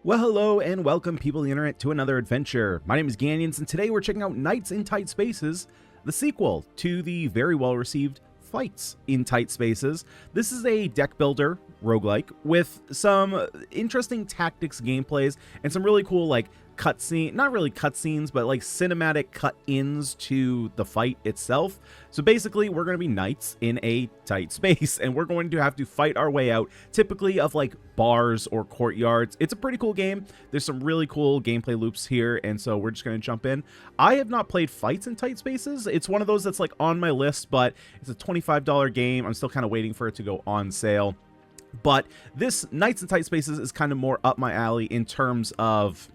Well, hello and welcome, people of the internet, to another adventure. My name is Ganyonz, and today we're checking out Knights in Tight Spaces, the sequel to the very well-received Fights in Tight Spaces. This is a deck builder roguelike with some interesting tactics gameplays and some really cool, like, cutscene, not really cutscenes, but like cinematic cut-ins to the fight itself. So basically, we're going to be knights in a tight space, and we're going to have to fight our way out, typically of like bars or courtyards. It's a pretty cool game. There's some really cool gameplay loops here, and so we're just going to jump in. I have not played Fights in Tight Spaces. It's one of those that's like on my list, but it's a $25 game. I'm still kind of waiting for it to go on sale. But this Knights in Tight Spaces is kind of more up my alley in terms of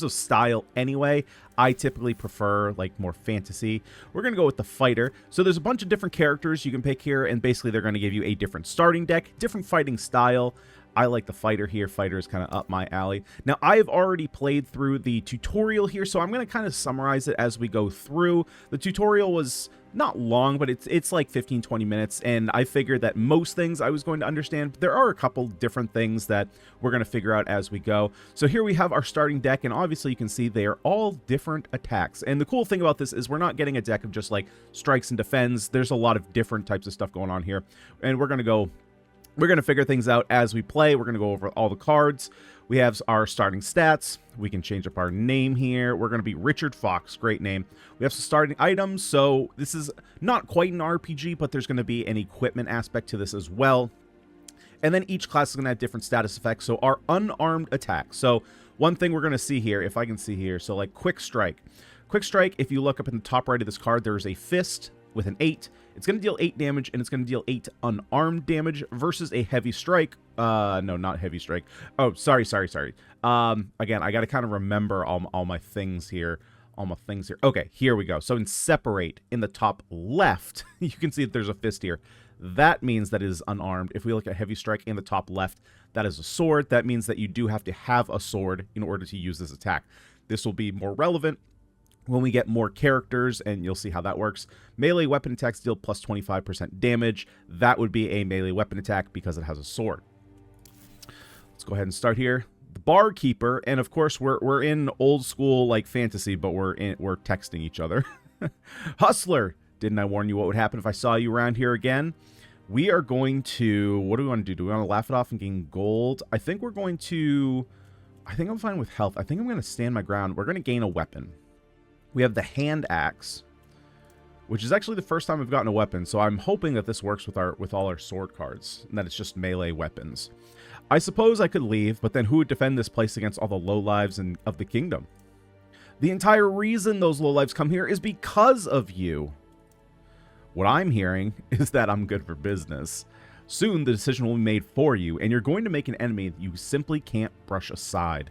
style anyway. I typically prefer like more fantasy. We're going to go with the fighter. So there's a bunch of different characters you can pick here, and basically they're going to give you a different starting deck, different fighting style. I like the fighter here. Fighter is kind of up my alley. Now, I've already played through the tutorial here, so I'm going to kind of summarize it as we go through. The tutorial was not long, but it's like 15-20 minutes, and I figured that most things I was going to understand. There are a couple different things that we're going to figure out as we go. So here we have our starting deck, and obviously you can see they are all different attacks. And the cool thing about this is we're not getting a deck of just like strikes and defends. There's a lot of different types of stuff going on here, and we're going to figure things out as we play. We're going to go over all the cards. We have our starting stats. We can change up our name here. We're going to be Richard Fox. Great name. We have some starting items. So this is not quite an RPG, but there's going to be an equipment aspect to this as well. And then each class is going to have different status effects. So our unarmed attack. So one thing we're going to see here, if I can see here, so like Quick Strike. Quick Strike, if you look up in the top right of this card, there's a fist with an 8. It's going to deal 8 damage, and it's going to deal 8 unarmed damage versus a heavy strike. No, not heavy strike. Oh, sorry. Again, I got to kind of remember all my things here. Okay, here we go. So in separate, in the top left, you can see that there's a fist here. That means that it is unarmed. If we look at heavy strike in the top left, that is a sword. That means that you do have to have a sword in order to use this attack. This will be more relevant when we get more characters, and you'll see how that works. Melee weapon attacks deal plus 25% damage. That would be a melee weapon attack because it has a sword. Let's go ahead and start here. The Barkeeper, and of course we're in old school like fantasy, but we're texting each other. Hustler, didn't I warn you what would happen if I saw you around here again? We are going to, what do we want to do? Do we want to laugh it off and gain gold? I think I'm fine with health. I think I'm going to stand my ground. We're going to gain a weapon. We have the hand axe, which is actually the first time we've gotten a weapon, so I'm hoping that this works with all our sword cards, and that it's just melee weapons. I suppose I could leave, but then who would defend this place against all the lowlives of the kingdom? The entire reason those lowlives come here is because of you. What I'm hearing is that I'm good for business. Soon the decision will be made for you, and you're going to make an enemy that you simply can't brush aside.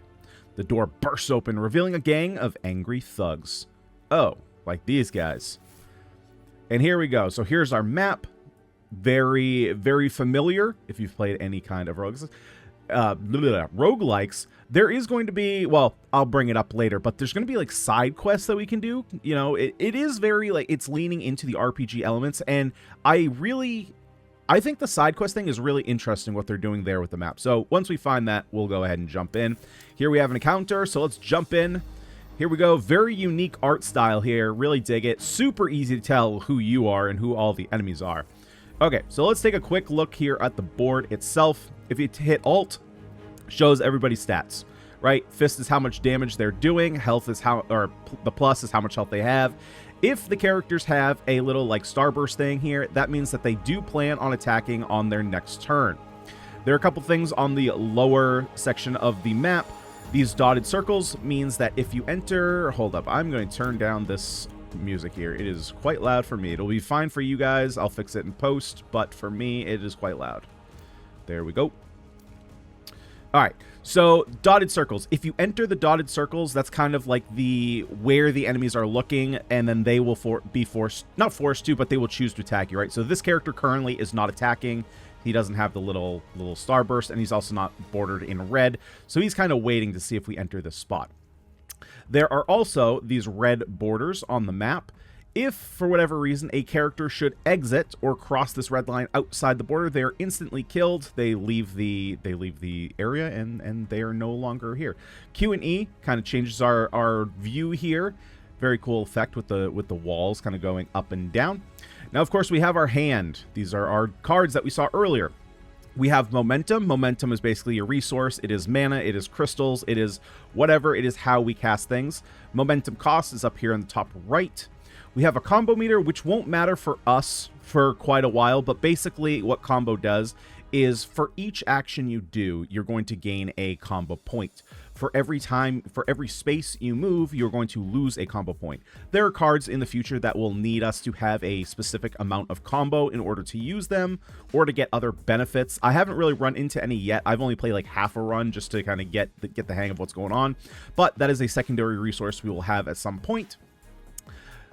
The door bursts open, revealing a gang of angry thugs. Oh, like these guys. And here we go. So here's our map. Very, very familiar if you've played any kind of roguelikes. There is going to be, well, I'll bring it up later, but there's going to be like side quests that we can do. You know, it is very like, it's leaning into the RPG elements, and I think the side quest thing is really interesting what they're doing there with the map. So once we find that, we'll go ahead and jump in. Here we have an encounter, so let's jump in. Here we go. Very unique art style here. Really dig it. Super easy to tell who you are and who all the enemies are. Okay, so let's take a quick look here at the board itself. If you hit Alt, shows everybody's stats, right? Fist is how much damage they're doing. Health is the plus is how much health they have. If the characters have a little like starburst thing here, that means that they do plan on attacking on their next turn. There are a couple things on the lower section of the map. These dotted circles means that if you enter, hold up, I'm going to turn down this music here. It is quite loud for me. It'll be fine for you guys. I'll fix it in post, but for me, it is quite loud. There we go. All right, so dotted circles. If you enter the dotted circles, that's kind of like where the enemies are looking, and then they will be forced, not forced to, but they will choose to attack you, right? So this character currently is not attacking. He doesn't have the little starburst, and he's also not bordered in red. So he's kind of waiting to see if we enter this spot. There are also these red borders on the map. If, for whatever reason, a character should exit or cross this red line outside the border, they are instantly killed. They leave the area, and they are no longer here. Q and E kind of changes our view here. Very cool effect with the walls kind of going up and down. Now, of course, we have our hand. These are our cards that we saw earlier. We have momentum. Momentum is basically a resource. It is mana. It is crystals. It is whatever. It is how we cast things. Momentum cost is up here in the top right. We have a combo meter, which won't matter for us for quite a while, but basically what combo does is for each action you do, you're going to gain a combo point. For every space you move, you're going to lose a combo point. There are cards in the future that will need us to have a specific amount of combo in order to use them or to get other benefits. I haven't really run into any yet. I've only played like half a run just to kind of get the hang of what's going on, but that is a secondary resource we will have at some point.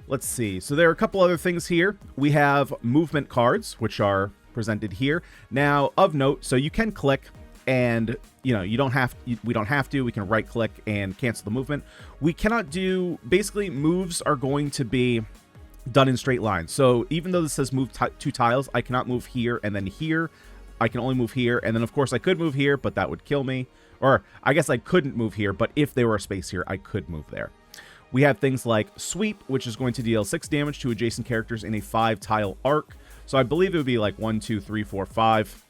Let's see. So there are a couple other things here. We have movement cards, which are presented here. Now, of note, so you can click and, you know, we don't have to. We can right click and cancel the movement. We cannot do, basically, moves are going to be done in straight lines. So even though this says move 2 tiles, I cannot move here and then here. I can only move here. And then, of course, I could move here, but that would kill me. Or I guess I couldn't move here, but if there were a space here, I could move there. We have things like Sweep, which is going to deal 6 damage to adjacent characters in a 5-tile arc. So I believe it would be like 1, 2, 3, 4, 5.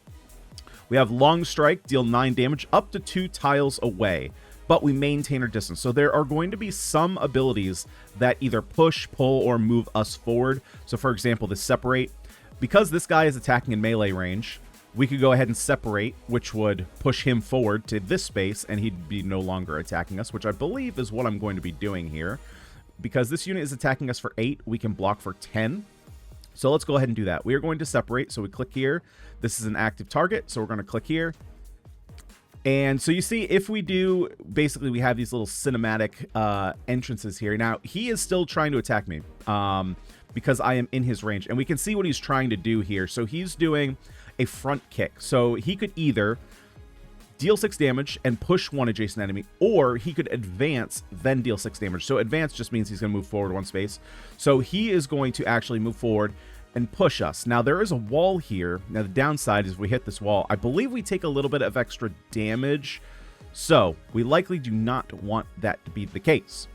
We have Long Strike, deal 9 damage up to 2 tiles away, but we maintain our distance. So there are going to be some abilities that either push, pull, or move us forward. So for example, the Separate. Because this guy is attacking in melee range, we could go ahead and separate, which would push him forward to this space, and he'd be no longer attacking us, which I believe is what I'm going to be doing here. Because this unit is attacking us for 8, we can block for 10. So let's go ahead and do that. We are going to separate, so we click here. This is an active target, so we're going to click here. And so you see, if we do, basically we have these little cinematic entrances here. Now, he is still trying to attack me because I am in his range, and we can see what he's trying to do here. So he's doing a front kick. So he could either deal 6 damage and push one adjacent enemy, or he could advance, then deal 6 damage. So advance just means he's going to move forward 1 space. So he is going to actually move forward and push us. Now, there is a wall here. Now, the downside is if we hit this wall, I believe we take a little bit of extra damage. So we likely do not want that to be the case.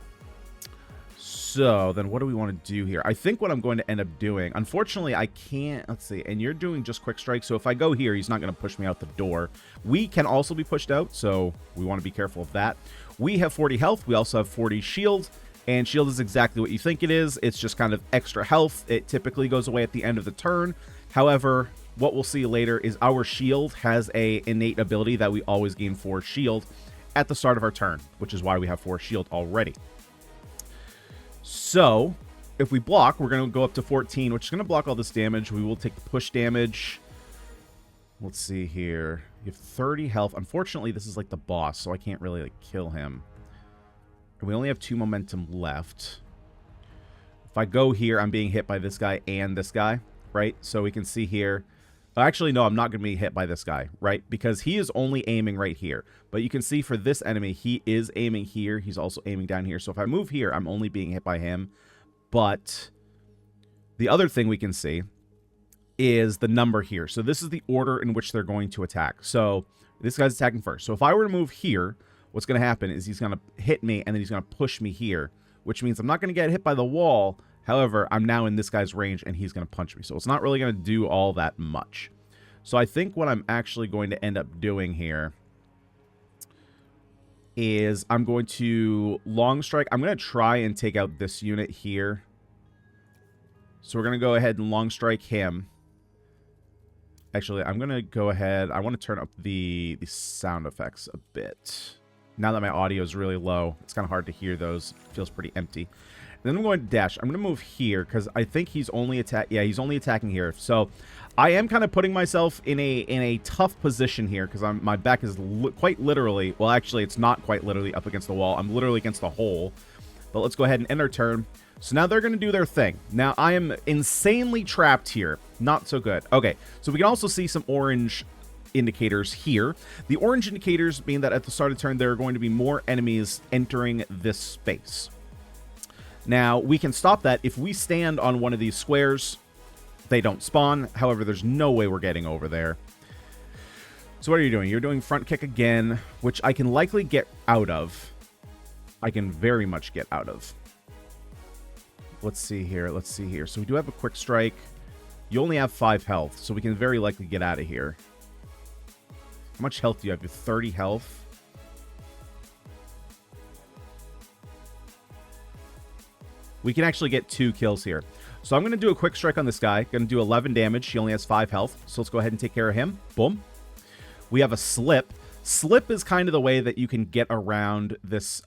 So then what do we want to do here? I think what I'm going to end up doing, unfortunately, I can't, let's see, and you're doing just quick strike. So if I go here, he's not going to push me out the door. We can also be pushed out, so we want to be careful of that. We have 40 health. We also have 40 shield, and shield is exactly what you think it is. It's just kind of extra health. It typically goes away at the end of the turn. However, what we'll see later is our shield has a innate ability that we always gain 4 shield at the start of our turn, which is why we have 4 shield already. So, if we block, we're going to go up to 14, which is going to block all this damage. We will take the push damage. Let's see here. You have 30 health. Unfortunately, this is like the boss, so I can't really like kill him. And we only have 2 momentum left. If I go here, I'm being hit by this guy and this guy, right? So we can see here. Actually, no, I'm not going to be hit by this guy, right? Because he is only aiming right here. But you can see for this enemy, he is aiming here. He's also aiming down here. So if I move here, I'm only being hit by him. But the other thing we can see is the number here. So this is the order in which they're going to attack. So this guy's attacking first. So if I were to move here, what's going to happen is he's going to hit me, and then he's going to push me here, which means I'm not going to get hit by the wall. However, I'm now in this guy's range, and he's going to punch me. So it's not really going to do all that much. So I think what I'm actually going to end up doing here is I'm going to long strike. I'm going to try and take out this unit here. So we're going to go ahead and long strike him. Actually, I'm going to go ahead. I want to turn up the sound effects a bit. Now that my audio is really low, it's kind of hard to hear those. It feels pretty empty. And then I'm going to dash. I'm going to move here because I think he's only he's only attacking here. So I am kind of putting myself in a tough position here because my back is quite literally, well, actually, it's not quite literally up against the wall. I'm literally against the hole. But let's go ahead and end our turn. So now they're going to do their thing. Now I am insanely trapped here. Not so good. Okay, so we can also see some orange indicators here. The orange indicators mean that at the start of the turn, there are going to be more enemies entering this space. Now, we can stop that if we stand on one of these squares. They don't spawn. However, there's no way we're getting over there. So what are you doing? You're doing front kick again, which I can likely get out of. I can very much get out of. Let's see here. Let's see here. So we do have a quick strike. You only have 5 health, so we can very likely get out of here. How much health do you have? You have 30 health. We can actually get 2 kills here. So I'm going to do a quick strike on this guy. Going to do 11 damage. He only has 5 health. So let's go ahead and take care of him. Boom. We have a slip. Slip is kind of the way that you can get around this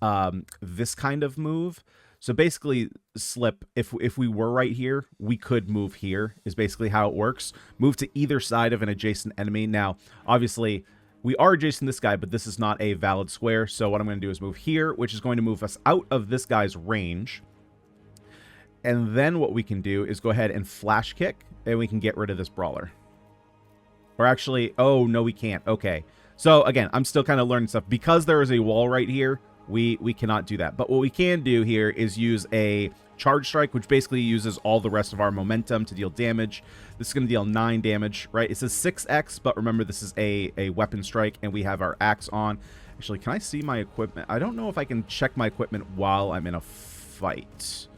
this kind of move. So basically, slip, if we were right here, we could move here, is basically how it works. Move to either side of an adjacent enemy. Now, obviously, we are adjacent to this guy, but this is not a valid square. So what I'm going to do is move here, which is going to move us out of this guy's range. And then what we can do is go ahead and flash kick, and we can get rid of this brawler. Or actually, oh, no, we can't. Okay. So, again, I'm still kind of learning stuff. Because there is a wall right here, we cannot do that. But what we can do here is use a charge strike, which basically uses all the rest of our momentum to deal damage. This is going to deal 9 damage, right? It says 6x, but remember, this is a weapon strike, and we have our axe on. Actually, can I see my equipment? I don't know if I can check my equipment while I'm in a fight.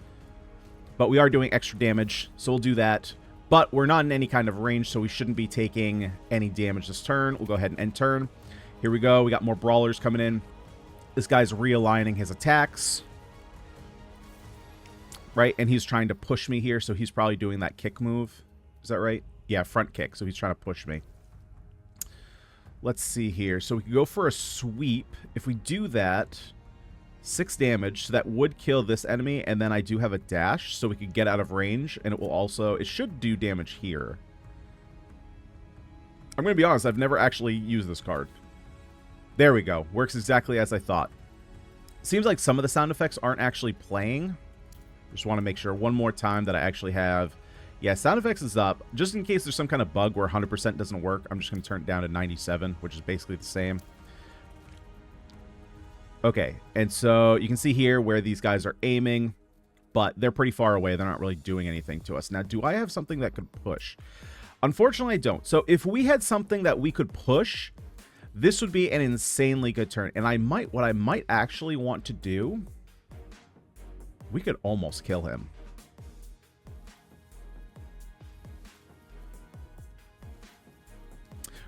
But we are doing extra damage, so we'll do that. But we're not in any kind of range, so we shouldn't be taking any damage this turn. We'll go ahead and end turn. Here we go. We got more brawlers coming in. This guy's realigning his attacks. Right? And he's trying to push me here, so he's probably doing that kick move. Is that right? Yeah, front kick. So he's trying to push me. Let's see here. So we can go for a sweep. If we do that, 6 damage, so that would kill this enemy, and then I do have a dash, so we could get out of range, and it will also, it should do damage here. I'm going to be honest, I've never actually used this card. There we go. Works exactly as I thought. Seems like some of the sound effects aren't actually playing. Just want to make sure one more time that I actually have. Yeah, sound effects is up. Just in case there's some kind of bug where 100% doesn't work, I'm just going to turn it down to 97, which is basically the same. Okay, and so you can see here where these guys are aiming, but they're pretty far away. They're not really doing anything to us. Now, do I have something that could push? Unfortunately, I don't. So if we had something that we could push, this would be an insanely good turn. And what I might actually want to do, we could almost kill him.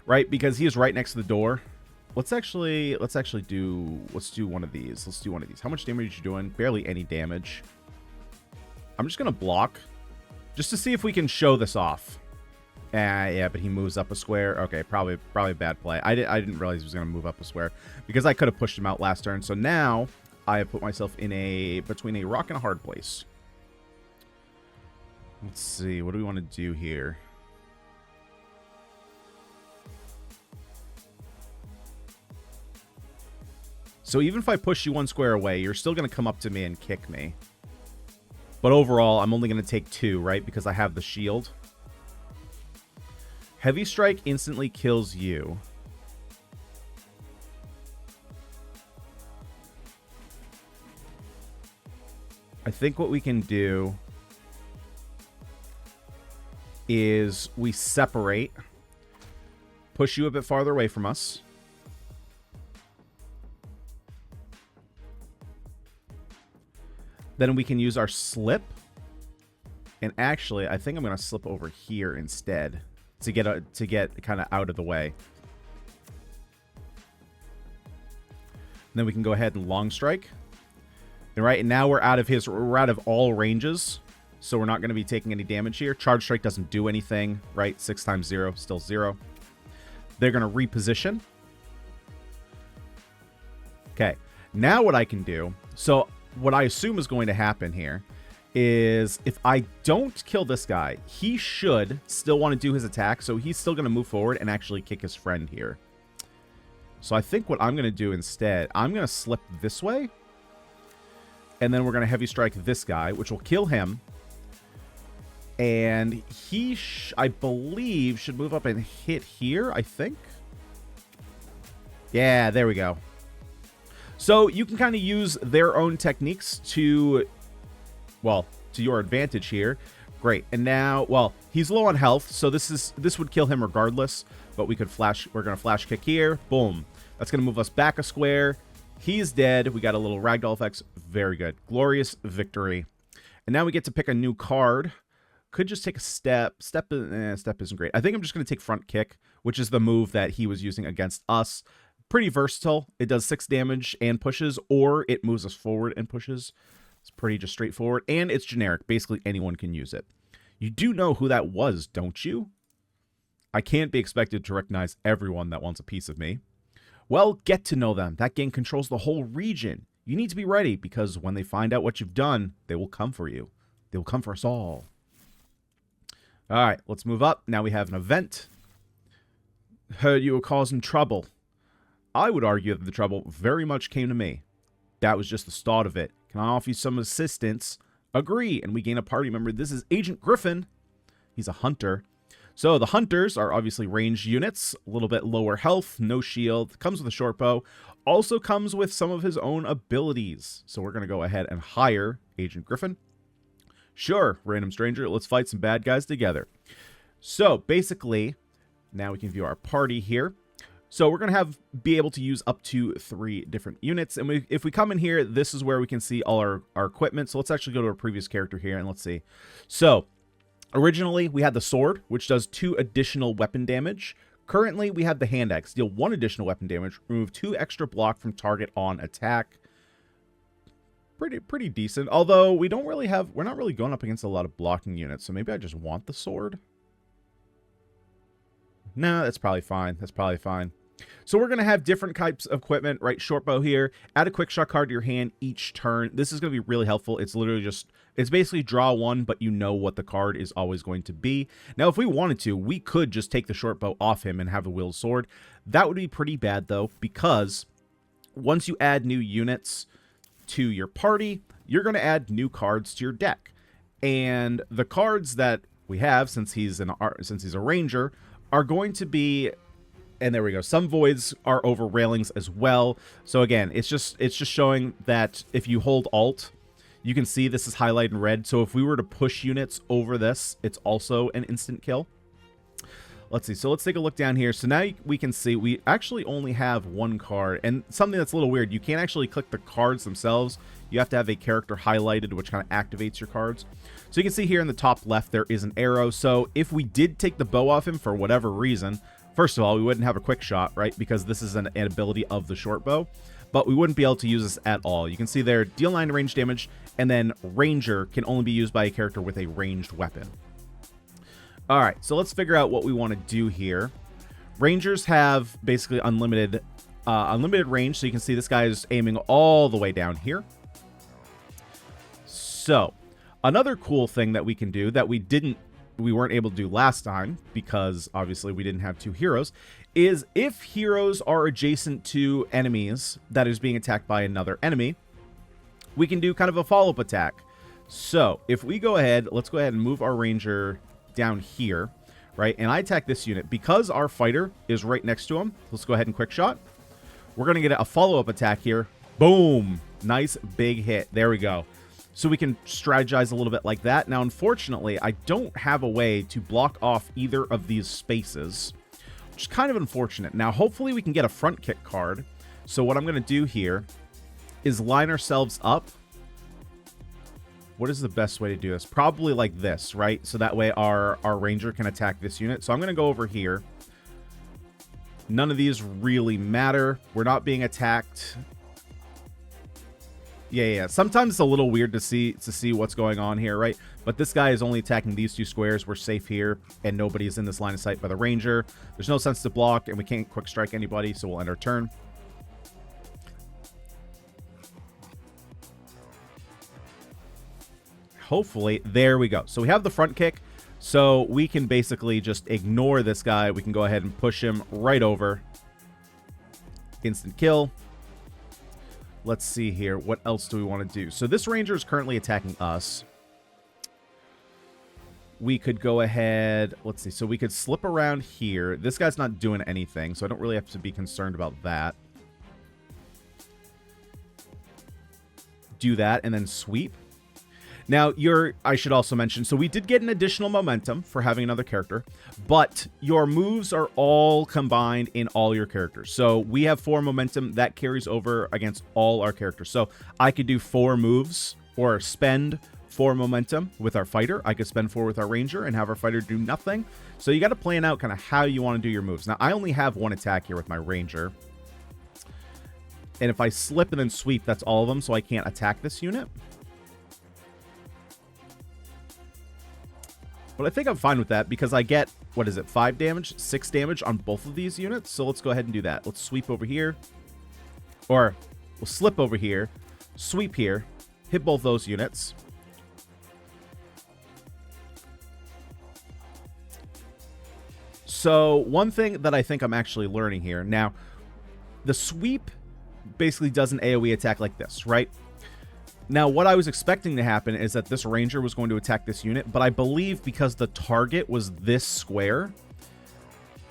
Right, because he is right next to the door. Let's do one of these. Let's do one of these. How much damage are you doing? Barely any damage. I'm just gonna block, just to see if we can show this off. Yeah, but he moves up a square. Okay, probably a bad play. I didn't realize he was gonna move up a square because I could have pushed him out last turn. So now I have put myself in between a rock and a hard place. Let's see. What do we want to do here? So even if I push you 1 square away, you're still going to come up to me and kick me. But overall, I'm only going to take 2, right? Because I have the shield. Heavy strike instantly kills you. I think what we can do is we separate, push you a bit farther away from us. Then we can use our slip. And actually, I think I'm going to slip over here instead to get kind of out of the way. And then we can go ahead and long strike. And right, and now we're out of all ranges. So we're not going to be taking any damage here. Charge strike doesn't do anything, right? 6 times 0, still 0. They're going to reposition. Okay. Now what I can do, so what I assume is going to happen here is if I don't kill this guy, he should still want to do his attack. So he's still going to move forward and actually kick his friend here. So I think what I'm going to do instead, I'm going to slip this way. And then we're going to heavy strike this guy, which will kill him. And he, I believe, should move up and hit here, I think. Yeah, there we go. So you can kind of use their own techniques to well, to your advantage here. Great. And now, well, he's low on health, so this would kill him regardless, but we're going to flash kick here. Boom. That's going to move us back a square. He's dead. We got a little ragdoll effects. Very good. Glorious victory. And now we get to pick a new card. Could just take a step. Step isn't great. I think I'm just going to take front kick, which is the move that he was using against us. Pretty versatile. It does 6 damage and pushes, or it moves us forward and pushes. It's pretty just straightforward, and it's generic. Basically, anyone can use it. You do know who that was, don't you? I can't be expected to recognize everyone that wants a piece of me. Well, get to know them. That gang controls the whole region. You need to be ready, because when they find out what you've done, they will come for you. They will come for us all. All right, let's move up. Now we have an event. Heard you were causing trouble. I would argue that the trouble very much came to me. That was just the start of it. Can I offer you some assistance? Agree, and we gain a party member. This is Agent Griffin. He's a hunter. So the hunters are obviously ranged units, a little bit lower health, no shield, comes with a short bow, also comes with some of his own abilities. So we're going to go ahead and hire Agent Griffin. Sure, random stranger, let's fight some bad guys together. So basically, now we can view our party here. So we're going to be able to use up to 3 different units. And if we come in here, this is where we can see all our equipment. So let's actually go to our previous character here and let's see. So originally we had the sword, which does 2 additional weapon damage. Currently we have the hand axe, deal 1 additional weapon damage, remove 2 extra block from target on attack. Pretty decent. Although we're not really going up against a lot of blocking units. So maybe I just want the sword. No, that's probably fine. That's probably fine. So we're going to have different types of equipment, right? Short bow here. Add a quick shot card to your hand each turn. This is going to be really helpful. It's literally it's basically draw 1, but you know what the card is always going to be. Now, if we wanted to, we could just take the short bow off him and have a wheeled sword. That would be pretty bad, though, because once you add new units to your party, you're going to add new cards to your deck. And the cards that we have, since he's a ranger, are going to be, and there we go, some voids are over railings as well. So again, it's just showing that if you hold Alt, you can see this is highlighted in red. So if we were to push units over this, it's also an instant kill. Let's see. So let's take a look down here. So now we can see we actually only have 1 card, and something that's a little weird. You can't actually click the cards themselves. You have to have a character highlighted, which kind of activates your cards. So you can see here in the top left, there is an arrow. So if we did take the bow off him for whatever reason, first of all, we wouldn't have a quick shot, right? Because this is an ability of the short bow, but we wouldn't be able to use this at all. You can see there, deal 9 range damage, and then Ranger can only be used by a character with a ranged weapon. All right, so let's figure out what we want to do here. Rangers have basically unlimited range, so you can see this guy is aiming all the way down here. So another cool thing that we can do that we weren't able to do last time, because obviously we didn't have 2 heroes, is if heroes are adjacent to enemies that is being attacked by another enemy, we can do kind of a follow-up attack. So if we go ahead, let's go ahead and move our ranger down here, right? And I attack this unit. Because our fighter is right next to him, let's go ahead and quick shot. We're going to get a follow-up attack here. Boom! Nice big hit. There we go. So we can strategize a little bit like that. Now, unfortunately, I don't have a way to block off either of these spaces, which is kind of unfortunate. Now, hopefully we can get a front kick card. So what I'm going to do here is line ourselves up. What is the best way to do this? Probably like this, right? So that way our ranger can attack this unit. So I'm going to go over here. None of these really matter. We're not being attacked. Yeah. Sometimes it's a little weird to see what's going on here, right? But this guy is only attacking these 2 squares. We're safe here, and nobody's in this line of sight by the ranger. There's no sense to block, and we can't quick strike anybody, so we'll end our turn. Hopefully, there we go. So we have the front kick, so we can basically just ignore this guy. We can go ahead and push him right over. Instant kill. Let's see here. What else do we want to do? So this ranger is currently attacking us. We could go ahead. Let's see. So we could slip around here. This guy's not doing anything, so I don't really have to be concerned about that. Do that and then sweep. Now, I should also mention, so we did get an additional momentum for having another character, but your moves are all combined in all your characters. So we have 4 momentum that carries over against all our characters. So I could do 4 moves or spend 4 momentum with our fighter. I could spend 4 with our ranger and have our fighter do nothing. So you got to plan out kind of how you want to do your moves. Now, I only have 1 attack here with my ranger. And if I slip and then sweep, that's all of them, so I can't attack this unit. But I think I'm fine with that because I get, what is it, 5 damage, 6 damage on both of these units. So let's go ahead and do that. Let's sweep over here. Or we'll slip over here, sweep here, hit both those units. So one thing that I think I'm actually learning here. Now, the sweep basically does an AoE attack like this, right? Now, what I was expecting to happen is that this ranger was going to attack this unit, but I believe because the target was this square,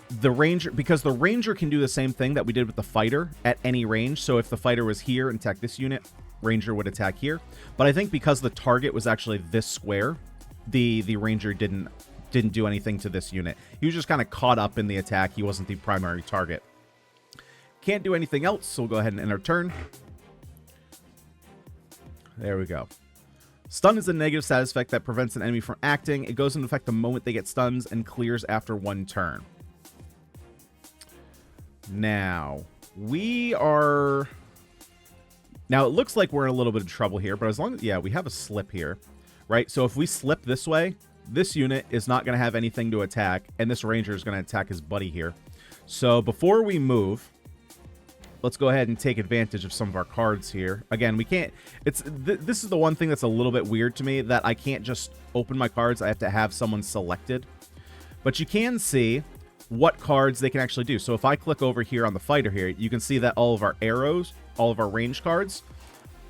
because the ranger can do the same thing that we did with the fighter at any range. So if the fighter was here and attacked this unit, ranger would attack here. But I think because the target was actually this square, the ranger didn't do anything to this unit. He was just kind of caught up in the attack. He wasn't the primary target. Can't do anything else, so we'll go ahead and end our turn. There we go. Stun is a negative status effect that prevents an enemy from acting. It goes into effect the moment they get stuns and clears after 1 turn. Now, Now, it looks like we're in a little bit of trouble here, but as long as, yeah, we have a slip here, right? So if we slip this way, this unit is not going to have anything to attack, and this ranger is going to attack his buddy here. So before we move, let's go ahead and take advantage of some of our cards here. Again, we can't... This is the one thing that's a little bit weird to me, that I can't just open my cards. I have to have someone selected. But you can see what cards they can actually do. So if I click over here on the fighter here, you can see that all of our arrows, all of our range cards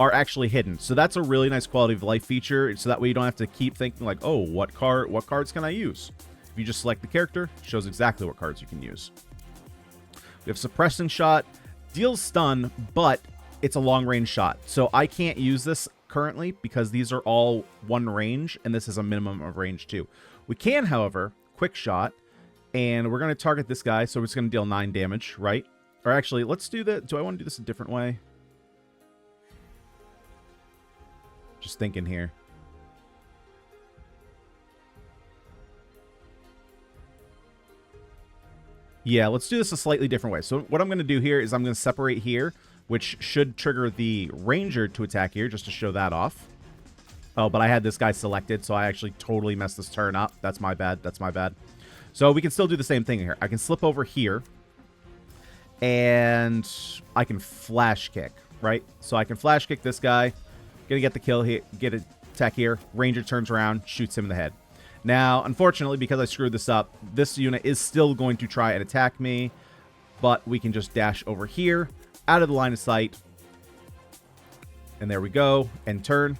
are actually hidden. So that's a really nice quality of life feature, so that way you don't have to keep thinking like, oh, what cards can I use? If you just select the character, it shows exactly what cards you can use. We have Suppressing Shot. Deals stun, but it's a long-range shot. So I can't use this currently because these are all 1 range, and this is a minimum of range 2. We can, however, Quick Shot, and we're going to target this guy, so it's going to deal 9 damage, right? Or actually, let's do the... Do I want to do this a different way? Just thinking here. Yeah, let's do this a slightly different way. So what I'm going to do here is I'm going to separate here, which should trigger the ranger to attack here, just to show that off. Oh, but I had this guy selected, so I actually totally messed this turn up. That's my bad. That's my bad. So we can still do the same thing here. I can slip over here, and I can flash kick, right? So I can flash kick this guy, gonna get the kill here, get an attack here. Ranger turns around, shoots him in the head. Now, unfortunately, because I screwed this up, this unit is still going to try and attack me, but we can just dash over here, out of the line of sight, and there we go, end turn.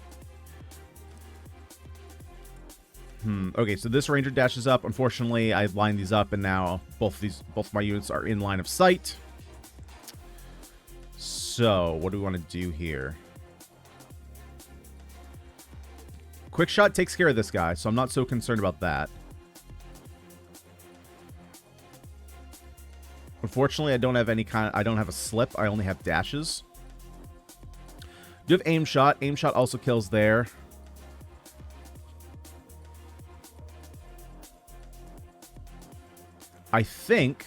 Okay, so this ranger dashes up. Unfortunately, I lined these up, and now both my units are in line of sight. So, what do we want to do here? Quick Shot takes care of this guy, so I'm not so concerned about that. Unfortunately, I don't have I don't have a slip. I only have dashes. Do have Aim Shot. Aim Shot also kills there. I think...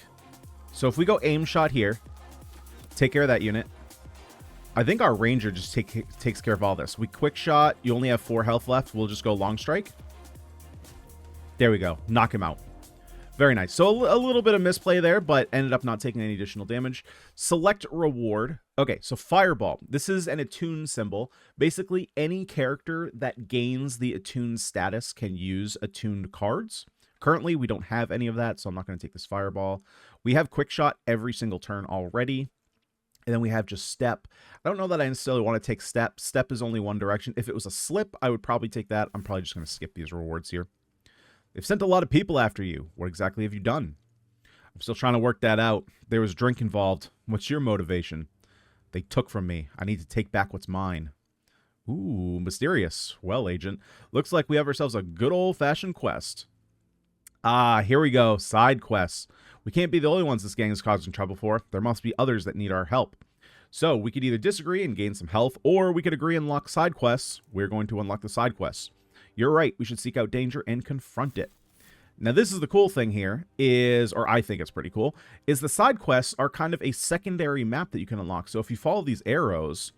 So if we go Aim Shot here, take care of that unit. I think our ranger just takes care of all this. We Quick Shot. You only have 4 health left. We'll just go Long Strike. There we go. Knock him out. Very nice. So a little bit of misplay there, but ended up not taking any additional damage. Select Reward. Okay, so Fireball. This is an attune symbol. Basically, any character that gains the attuned status can use attuned cards. Currently, we don't have any of that, so I'm not going to take this Fireball. We have Quick Shot every single turn already. And then we have just Step. I don't know that I necessarily want to take Step. Step is only one direction. If it was a slip, I would probably take that. I'm probably just going to skip these rewards here. They've sent a lot of people after you. What exactly have you done? I'm still trying to work that out. There was drink involved. What's your motivation? They took from me. I need to take back what's mine. Ooh, mysterious. Well, Agent, looks like we have ourselves a good old-fashioned quest. Ah, here we go. Side quests. We can't be the only ones this gang is causing trouble for. There must be others that need our help. So, we could either disagree and gain some health, or we could agree and unlock side quests. We're going to unlock the side quests. You're right. We should seek out danger and confront it. Now, this is the cool thing here is, or I think it's pretty cool, is the side quests are kind of a secondary map that you can unlock. So, if you follow these arrows,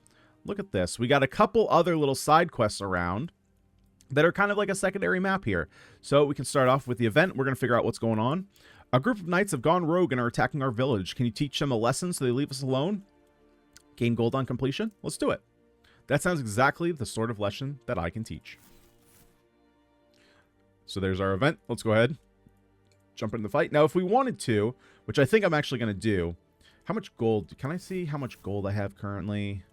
look at this. We got a couple other little side quests around that are kind of like a secondary map here. So we can start off with the event. We're going to figure out what's going on. A group of knights have gone rogue and are attacking our village. Can you teach them a lesson so they leave us alone? Gain gold on completion? Let's do it. That sounds exactly the sort of lesson that I can teach. So there's our event. Let's go ahead. Jump into the fight. Now, if we wanted to, which I think I'm actually going to do, how much gold? Can I see how much gold I have currently?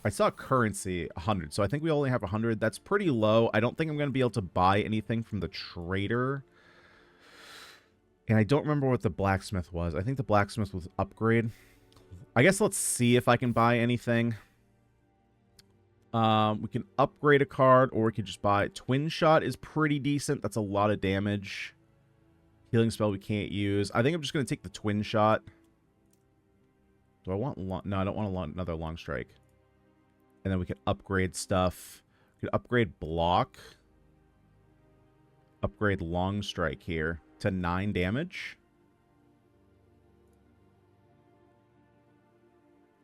I saw currency 100, so I think we only have 100. That's pretty low. I don't think I'm going to be able to buy anything from the trader. And I don't remember what the blacksmith was. I think the blacksmith was upgrade. I guess let's see if I can buy anything. We can upgrade a card, or we could just buy it. Twin shot is pretty decent. That's a lot of damage. Healing spell we can't use. I think I'm just going to take the twin shot. Do I want long? No, I don't want another long strike. And then we can upgrade stuff. We could upgrade block. Upgrade long strike here to 9 damage.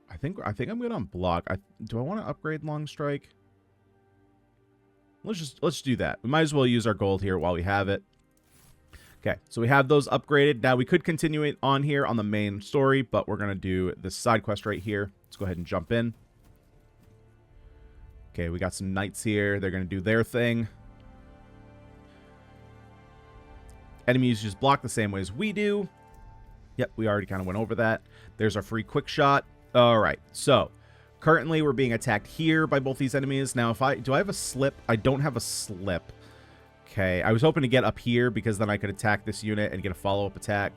I think I'm good on block. Do I want to upgrade long strike? Let's do that. We might as well use our gold here while we have it. Okay, so we have those upgraded. Now we could continue it on here on the main story, but we're gonna do this side quest right here. Let's go ahead and jump in. Okay, we got some knights here. They're going to do their thing. Enemies just block the same way as we do. Yep, we already kind of went over that. There's our free quick shot. All right, so currently we're being attacked here by both these enemies. Now, do I have a slip? I don't have a slip. Okay, I was hoping to get up here because then I could attack this unit and get a follow-up attack.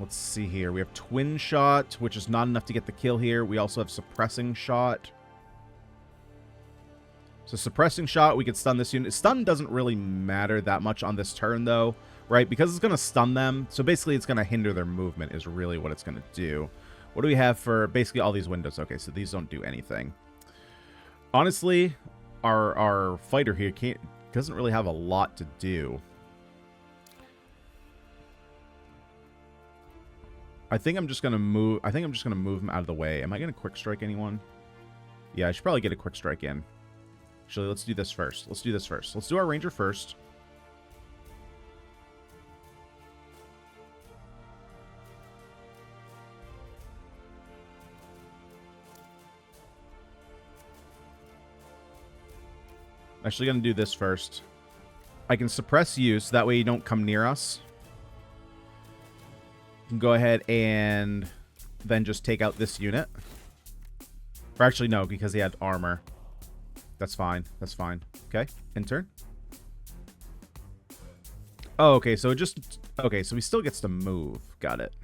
Let's see here. We have twin shot, which is not enough to get the kill here. We also have suppressing shot. So suppressing shot, we could stun this unit. Stun doesn't really matter that much on this turn, though, right? Because it's going to stun them. So basically, it's going to hinder their movement is really what it's going to do. What do we have for basically all these windows? Okay, so these don't do anything. Honestly, our fighter here doesn't really have a lot to do. I think I'm just going to move. I think I'm just going to move him out of the way. Am I going to quick strike anyone? Yeah, I should probably get a quick strike in. Actually, let's do this first. Let's do our ranger first. Actually, going to do this first. I can suppress you, so that way you don't come near us. You can go ahead and then just take out this unit. Or actually, no, because he had armor. That's fine. That's fine. Okay. End turn. Oh, okay. So it just... Okay, so he still gets to move. Got it.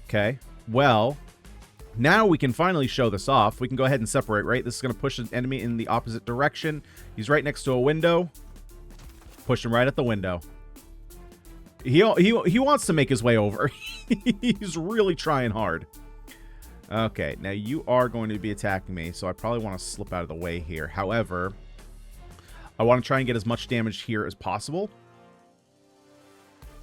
Okay. Well, now we can finally show this off. We can go ahead and separate, right? This is going to push an enemy in the opposite direction. He's right next to a window. Push him right at the window. He wants to make his way over. He's really trying hard. Okay, now you are going to be attacking me, so I probably want to slip out of the way here. However, I want to try and get as much damage here as possible.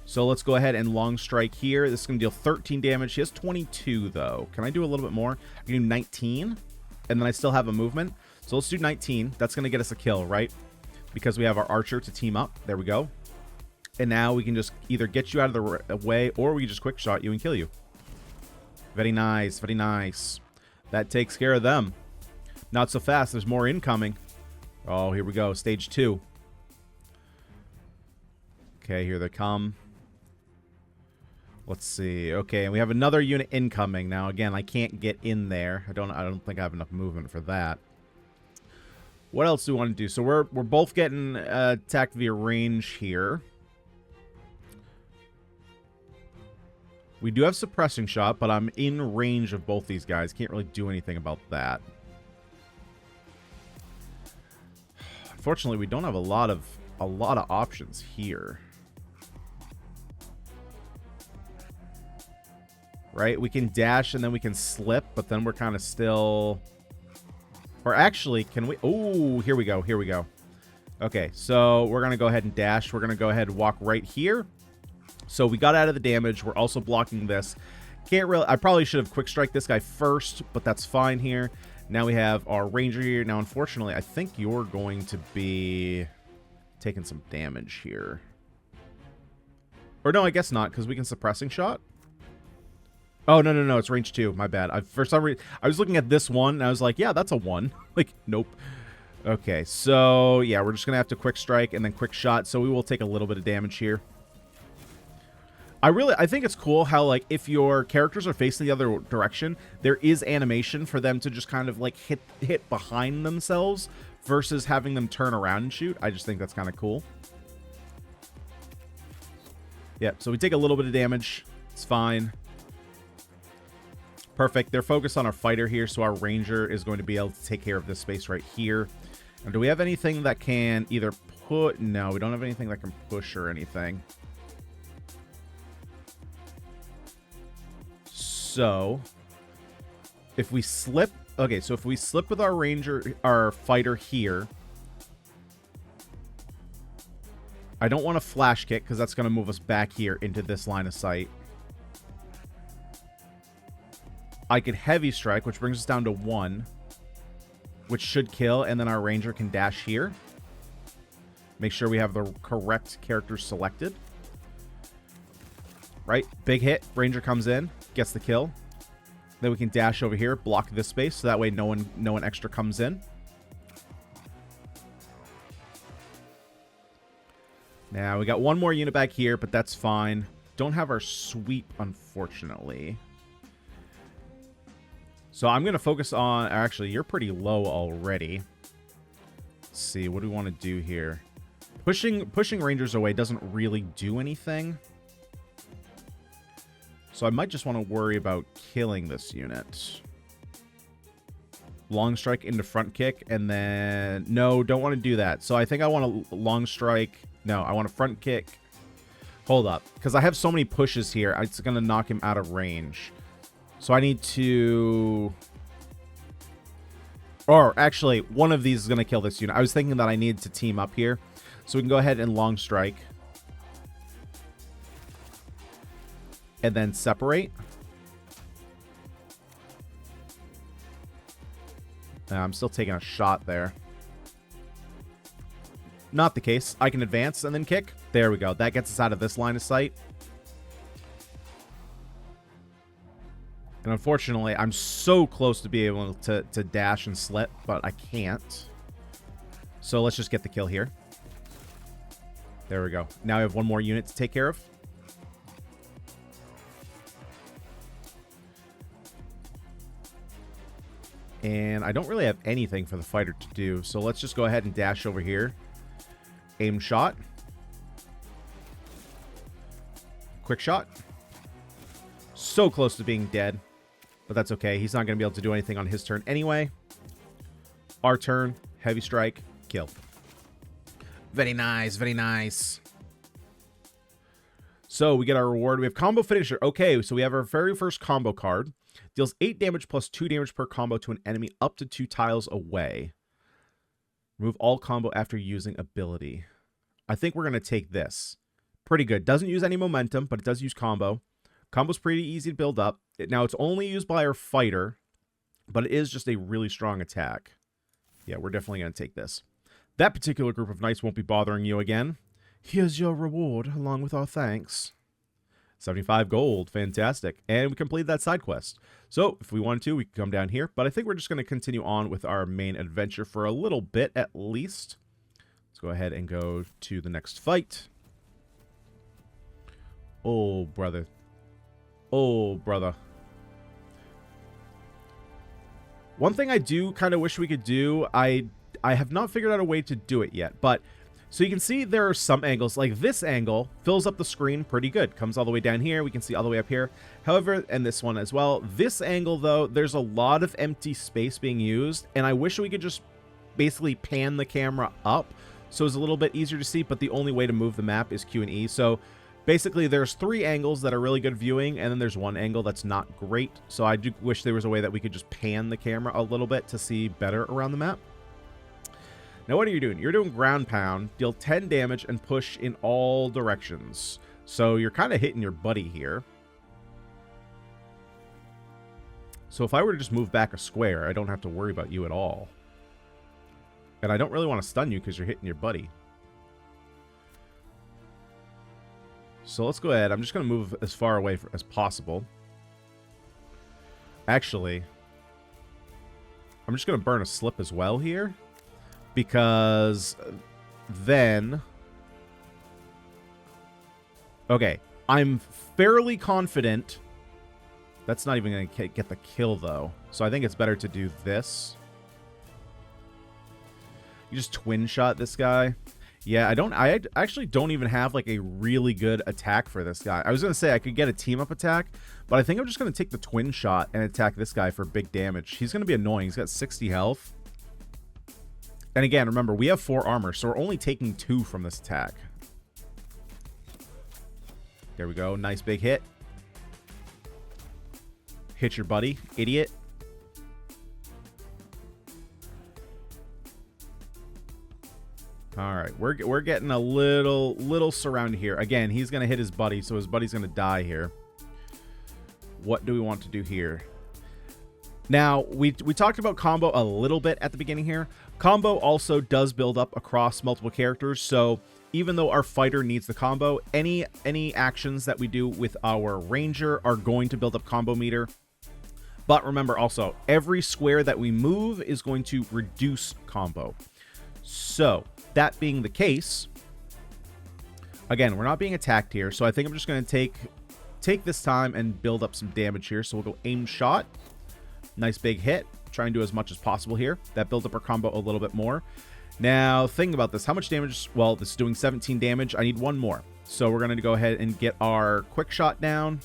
So let's go ahead and long strike here. This is going to deal 13 damage. He has 22, though. Can I do a little bit more? I can do 19, and then I still have a movement. So let's do 19. That's going to get us a kill, right? Because we have our archer to team up. There we go. And now we can just either get you out of the way, or we can just quick shot you and kill you. Very nice, very nice. That takes care of them. Not so fast. There's more incoming. Oh, here we go. Stage 2. Okay, here they come. Let's see. Okay, and we have another unit incoming. Now, again, I can't get in there. I don't think I have enough movement for that. What else do we want to do? So we're both getting attacked via range here. We do have suppressing shot, but I'm in range of both these guys. Can't really do anything about that. Unfortunately, we don't have a lot of options here. Right? We can dash and then we can slip, but then we're kind of still... Or actually, can we... Oh, here we go. Here we go. Okay, so we're going to go ahead and dash. We're going to go ahead and walk right here. So we got out of the damage. We're also blocking this. Can't really... I probably should have quick strike this guy first, but that's fine here. Now we have our ranger here. Now, unfortunately, I think you're going to be taking some damage here. Or no, I guess not, because we can suppressing shot. Oh, no, no, no. It's range 2. My bad. For some reason, I was looking at this one, and I was like, yeah, that's a 1. Like, nope. Okay, so, yeah, we're just going to have to quick strike and then quick shot. So we will take a little bit of damage here. I think it's cool how, like, if your characters are facing the other direction, there is animation for them to just kind of, like, hit behind themselves versus having them turn around and shoot. I just think that's kind of cool. Yeah, so we take a little bit of damage. It's fine. Perfect. They're focused on our fighter here, so our ranger is going to be able to take care of this space right here. And do we have anything that can either put... No, we don't have anything that can push or anything. So, if we slip... Okay, so if we slip with our ranger, our fighter here... I don't want to flash kick, because that's going to move us back here into this line of sight. I could heavy strike, which brings us down to 1. Which should kill, and then our ranger can dash here. Make sure we have the correct characters selected. Right? Big hit. Ranger comes in. Gets the kill. Then we can dash over here, block this space, so that way no one extra comes in. Now we got one more unit back here, but that's fine. Don't have our sweep, unfortunately. So I'm going to focus on... Actually, you're pretty low already. Let's see, what do we want to do here? Pushing rangers away doesn't really do anything. So I might just want to worry about killing this unit. Long strike into front kick, and then... No, don't want to do that. So I think I want a long strike... No, I want a front kick. Hold up. Because I have so many pushes here, it's going to knock him out of range. So I need to... Or, actually, one of these is going to kill this unit. I was thinking that I needed to team up here. So we can go ahead and long strike. And then separate. I'm still taking a shot there. Not the case. I can advance and then kick. There we go. That gets us out of this line of sight. And unfortunately, I'm so close to be able to dash and slip, but I can't. So let's just get the kill here. There we go. Now we have one more unit to take care of. And I don't really have anything for the fighter to do, so let's just go ahead and dash over here. Aim shot. Quick shot. So close to being dead. But that's okay. He's not going to be able to do anything on his turn anyway. Our turn. Heavy strike. Kill. Very nice. Very nice. So we get our reward. We have combo finisher. Okay, so we have our very first combo card. Deals 8 damage plus 2 damage per combo to an enemy up to 2 tiles away. Remove all combo after using ability. I think we're going to take this. Pretty good. Doesn't use any momentum, but it does use combo. Combo's pretty easy to build up. Now, it's only used by our fighter, but it is just a really strong attack. Yeah, we're definitely going to take this. That particular group of knights won't be bothering you again. Here's your reward, along with our thanks. 75 gold. Fantastic. And we completed that side quest. So, if we wanted to, we could come down here. But I think we're just going to continue on with our main adventure for a little bit, at least. Let's go ahead and go to the next fight. Oh, brother. Oh, brother. One thing I do kind of wish we could do, I have not figured out a way to do it yet, but So you can see there are some angles, like this angle fills up the screen pretty good. Comes all the way down here. We can see all the way up here. However, and this one as well. This angle, though, there's a lot of empty space being used, and I wish we could just basically pan the camera up so it's a little bit easier to see, but the only way to move the map is Q and E. So basically, there's 3 angles that are really good viewing, and then there's 1 angle that's not great. So I do wish there was a way that we could just pan the camera a little bit to see better around the map. Now, what are you doing? You're doing ground pound, deal 10 damage, and push in all directions. So you're kind of hitting your buddy here. So if I were to just move back a square, I don't have to worry about you at all. And I don't really want to stun you because you're hitting your buddy. So let's go ahead. I'm just going to move as far away as possible. Actually, I'm just going to burn a slip as well here. Because then... Okay, I'm fairly confident... That's not even going to get the kill, though. So I think it's better to do this. You just twin shot this guy. Yeah, I actually don't even have, like, a really good attack for this guy. I was going to say I could get a team-up attack, but I think I'm just going to take the twin shot and attack this guy for big damage. He's going to be annoying. He's got 60 health. And again, remember, we have 4 armor, so we're only taking 2 from this attack. There we go. Nice big hit. Hit your buddy, idiot. All right, we're getting a little surrounded here. Again, he's going to hit his buddy, so his buddy's going to die here. What do we want to do here? Now, we talked about combo a little bit at the beginning here. Combo also does build up across multiple characters, so even though our fighter needs the combo, any actions that we do with our ranger are going to build up combo meter. But remember also, every square that we move is going to reduce combo. So, that being the case, again, we're not being attacked here, so I think I'm just going to take this time and build up some damage here. So we'll go aim shot. Nice big hit. Try and do as much as possible here. That built up our combo a little bit more. Now, think about this. How much damage? Well, this is doing 17 damage. I need 1 more. So we're going to go ahead and get our quick shot down.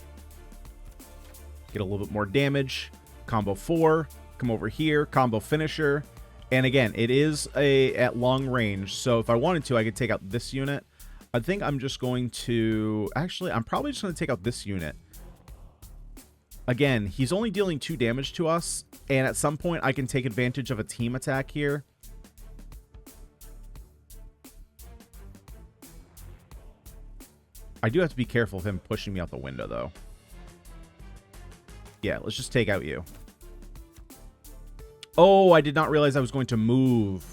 Get a little bit more damage. Combo 4. Come over here. Combo finisher. And again, it is at long range. So if I wanted to, I could take out this unit. I think I'm just going to... Actually, I'm probably just going to take out this unit. Again, he's only dealing 2 damage to us, and at some point I can take advantage of a team attack here. I do have to be careful of him pushing me out the window, though. Yeah, let's just take out you. Oh, I did not realize I was going to move.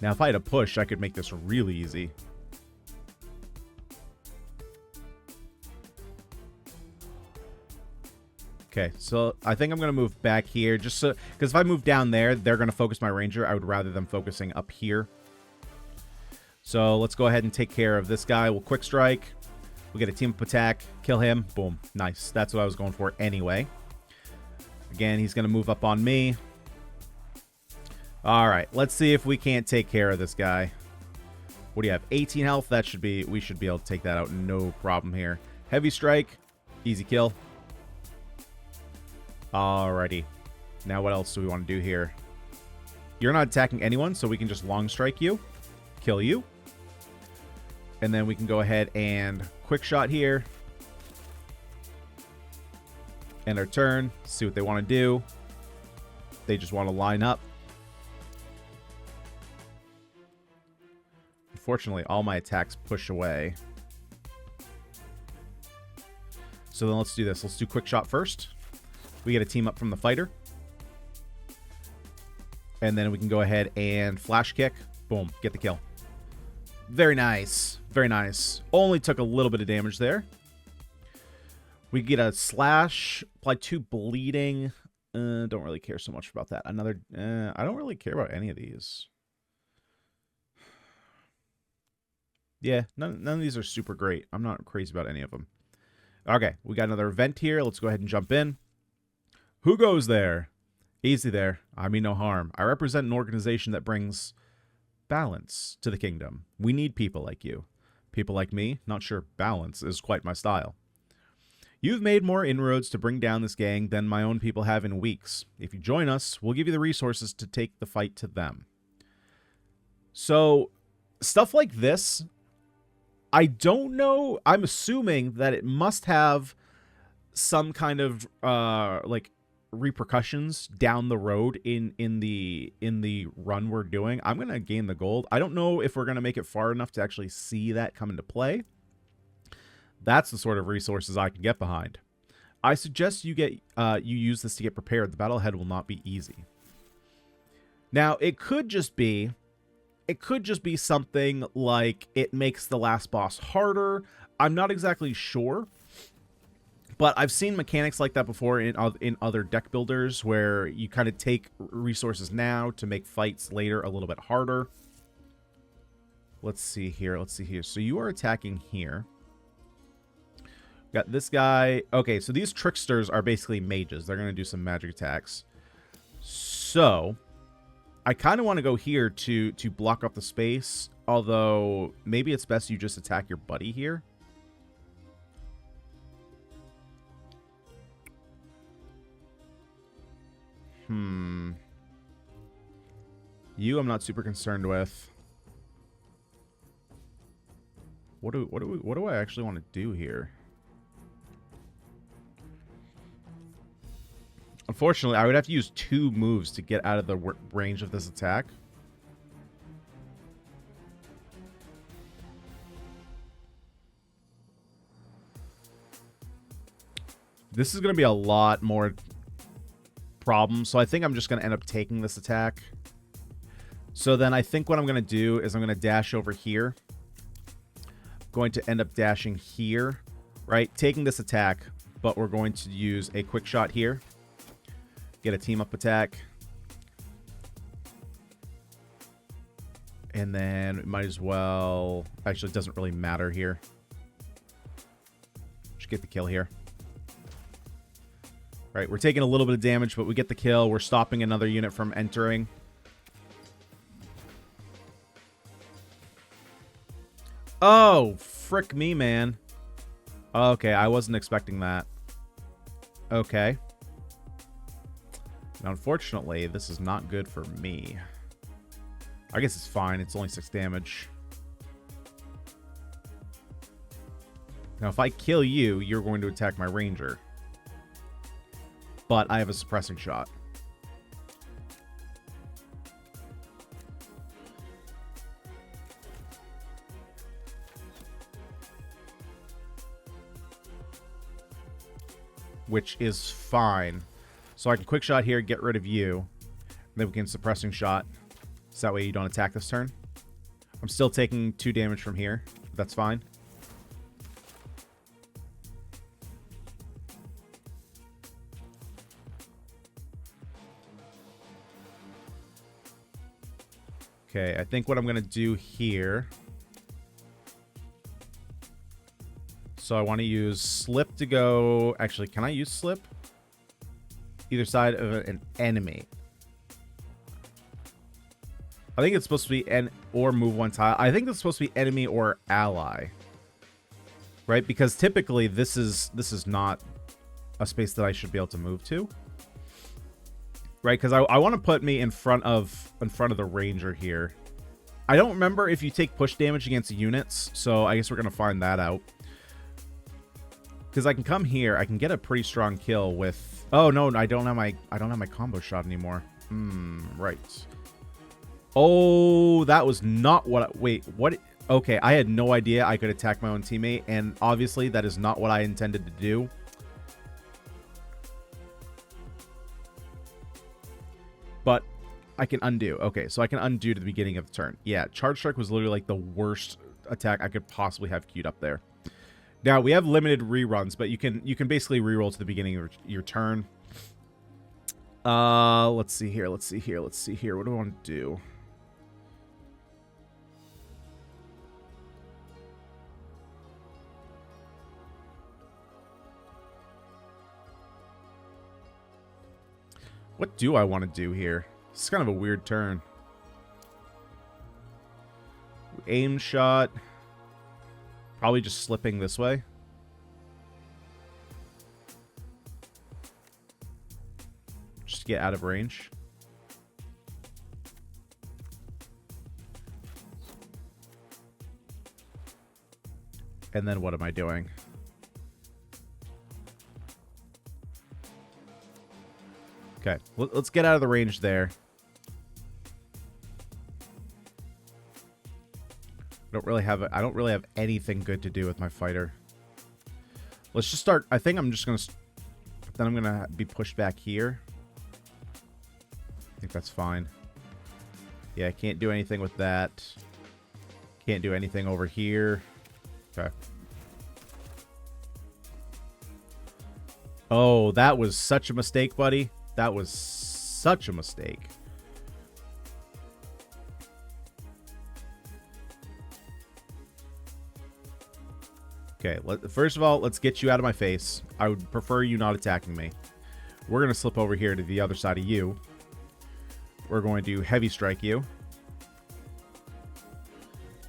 Now, if I had a push, I could make this really easy. Okay, so I think I'm going to move back here just so, because if I move down there, they're going to focus my ranger. I would rather them focusing up here. So let's go ahead and take care of this guy. We'll quick strike. We'll get a team up attack, kill him. Boom. Nice. That's what I was going for anyway. Again, he's going to move up on me. All right, let's see if we can't take care of this guy. What do you have? 18 health. That should be, we should be able to take that out. No problem here. Heavy strike. Easy kill. Alrighty. Now what else do we want to do here? You're not attacking anyone, so we can just long strike you. Kill you. And then we can go ahead and quick shot here. End our turn. See what they want to do. They just want to line up. Unfortunately, all my attacks push away. So then let's do this. Let's do quick shot first. We get a team up from the fighter. And then we can go ahead and flash kick. Boom. Get the kill. Very nice. Very nice. Only took a little bit of damage there. We get a slash. Apply 2 bleeding. Don't really care so much about that. Another. I don't really care about any of these. Yeah, none of these are super great. I'm not crazy about any of them. Okay, we got another event here. Let's go ahead and jump in. Who goes there? Easy there. I mean no harm. I represent an organization that brings balance to the kingdom. We need people like you. People like me, not sure balance is quite my style. You've made more inroads to bring down this gang than my own people have in weeks. If you join us, we'll give you the resources to take the fight to them. So, stuff like this, I don't know. I'm assuming that it must have some kind of like repercussions down the road in the run we're doing. I'm gonna gain the gold. I don't know if we're gonna make it far enough to actually see that come into play. That's the sort of resources I can get behind. I suggest you use this to get prepared. The battle ahead will not be easy. Now it could just be something like it makes the last boss harder. I'm not exactly sure. But I've seen mechanics like that before in other deck builders where you kind of take resources now to make fights later a little bit harder. Let's see here. So you are attacking here. Got this guy. Okay, so these tricksters are basically mages. They're going to do some magic attacks. So I kind of want to go here to block up the space. Although maybe it's best you just attack your buddy here. You I'm not super concerned with. What do I actually want to do here? Unfortunately, I would have to use 2 moves to get out of the range of this attack. This is going to be a lot more problems, so I think I'm just going to end up taking this attack. So then I think what I'm going to do is I'm going to dash over here. Going to end up dashing here, right? Taking this attack, but we're going to use a quick shot here. Get a team up attack. And then it might as well... Actually, it doesn't really matter here. Just get the kill here. Right, we're taking a little bit of damage, but we get the kill. We're stopping another unit from entering. Oh, frick me, man. Okay, I wasn't expecting that. Okay. Now, unfortunately, this is not good for me. I guess it's fine. It's only 6 damage. Now, if I kill you, you're going to attack my ranger. But I have a suppressing shot. Which is fine. So I can quick shot here, get rid of you. Then we can suppressing shot. So that way you don't attack this turn. I'm still taking 2 damage from here. That's fine. Okay, I think what I'm going to do here... So I want to use slip to go... Actually, can I use slip? Either side of an enemy. I think it's supposed to be or move 1 tile. I think it's supposed to be enemy or ally. Right? Because typically this is not a space that I should be able to move to. Right? Because I want to put me in front of the ranger here. I don't remember if you take push damage against units, so I guess we're gonna find that out. Because I can come here, I can get a pretty strong kill with... Oh no, I don't have my combo shot anymore. Right. Oh, that was not what... Wait, what? Okay, I had no idea I could attack my own teammate, and obviously that is not what I intended to do. But I can undo. Okay, so I can undo to the beginning of the turn. Yeah, Charge Strike was literally like the worst attack I could possibly have queued up there. Now, we have limited reruns, but you can basically reroll to the beginning of your turn. Let's see here. What do I want to do? What do I want to do here? It's kind of a weird turn. Aim shot. Probably just slipping this way. Just to get out of range. And then what am I doing? Okay, let's get out of the range there. I don't really have anything good to do with my fighter. Let's just start. I think I'm just gonna. Then I'm gonna be pushed back here. I think that's fine. Yeah, I can't do anything with that. Can't do anything over here. Okay. Oh, that was such a mistake, buddy. That was such a mistake. Okay, first of all, let's get you out of my face. I would prefer you not attacking me. We're going to slip over here to the other side of you. We're going to heavy strike you.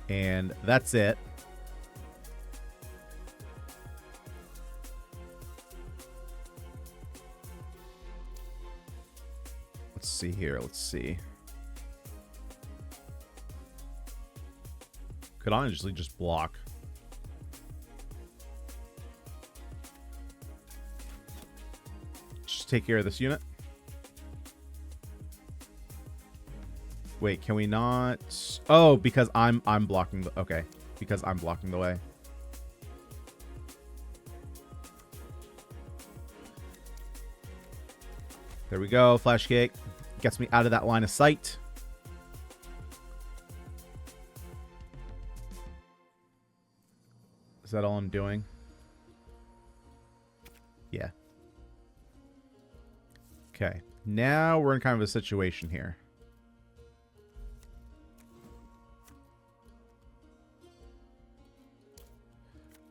And that's it. Let's see here. Let's see. Could honestly just block. Just take care of this unit. Wait, can we not? Oh, because I'm blocking the, okay. Because I'm blocking the way. There we go. Flash kick gets me out of that line of sight. Is that all I'm doing? Yeah. Okay. Now we're in kind of a situation here.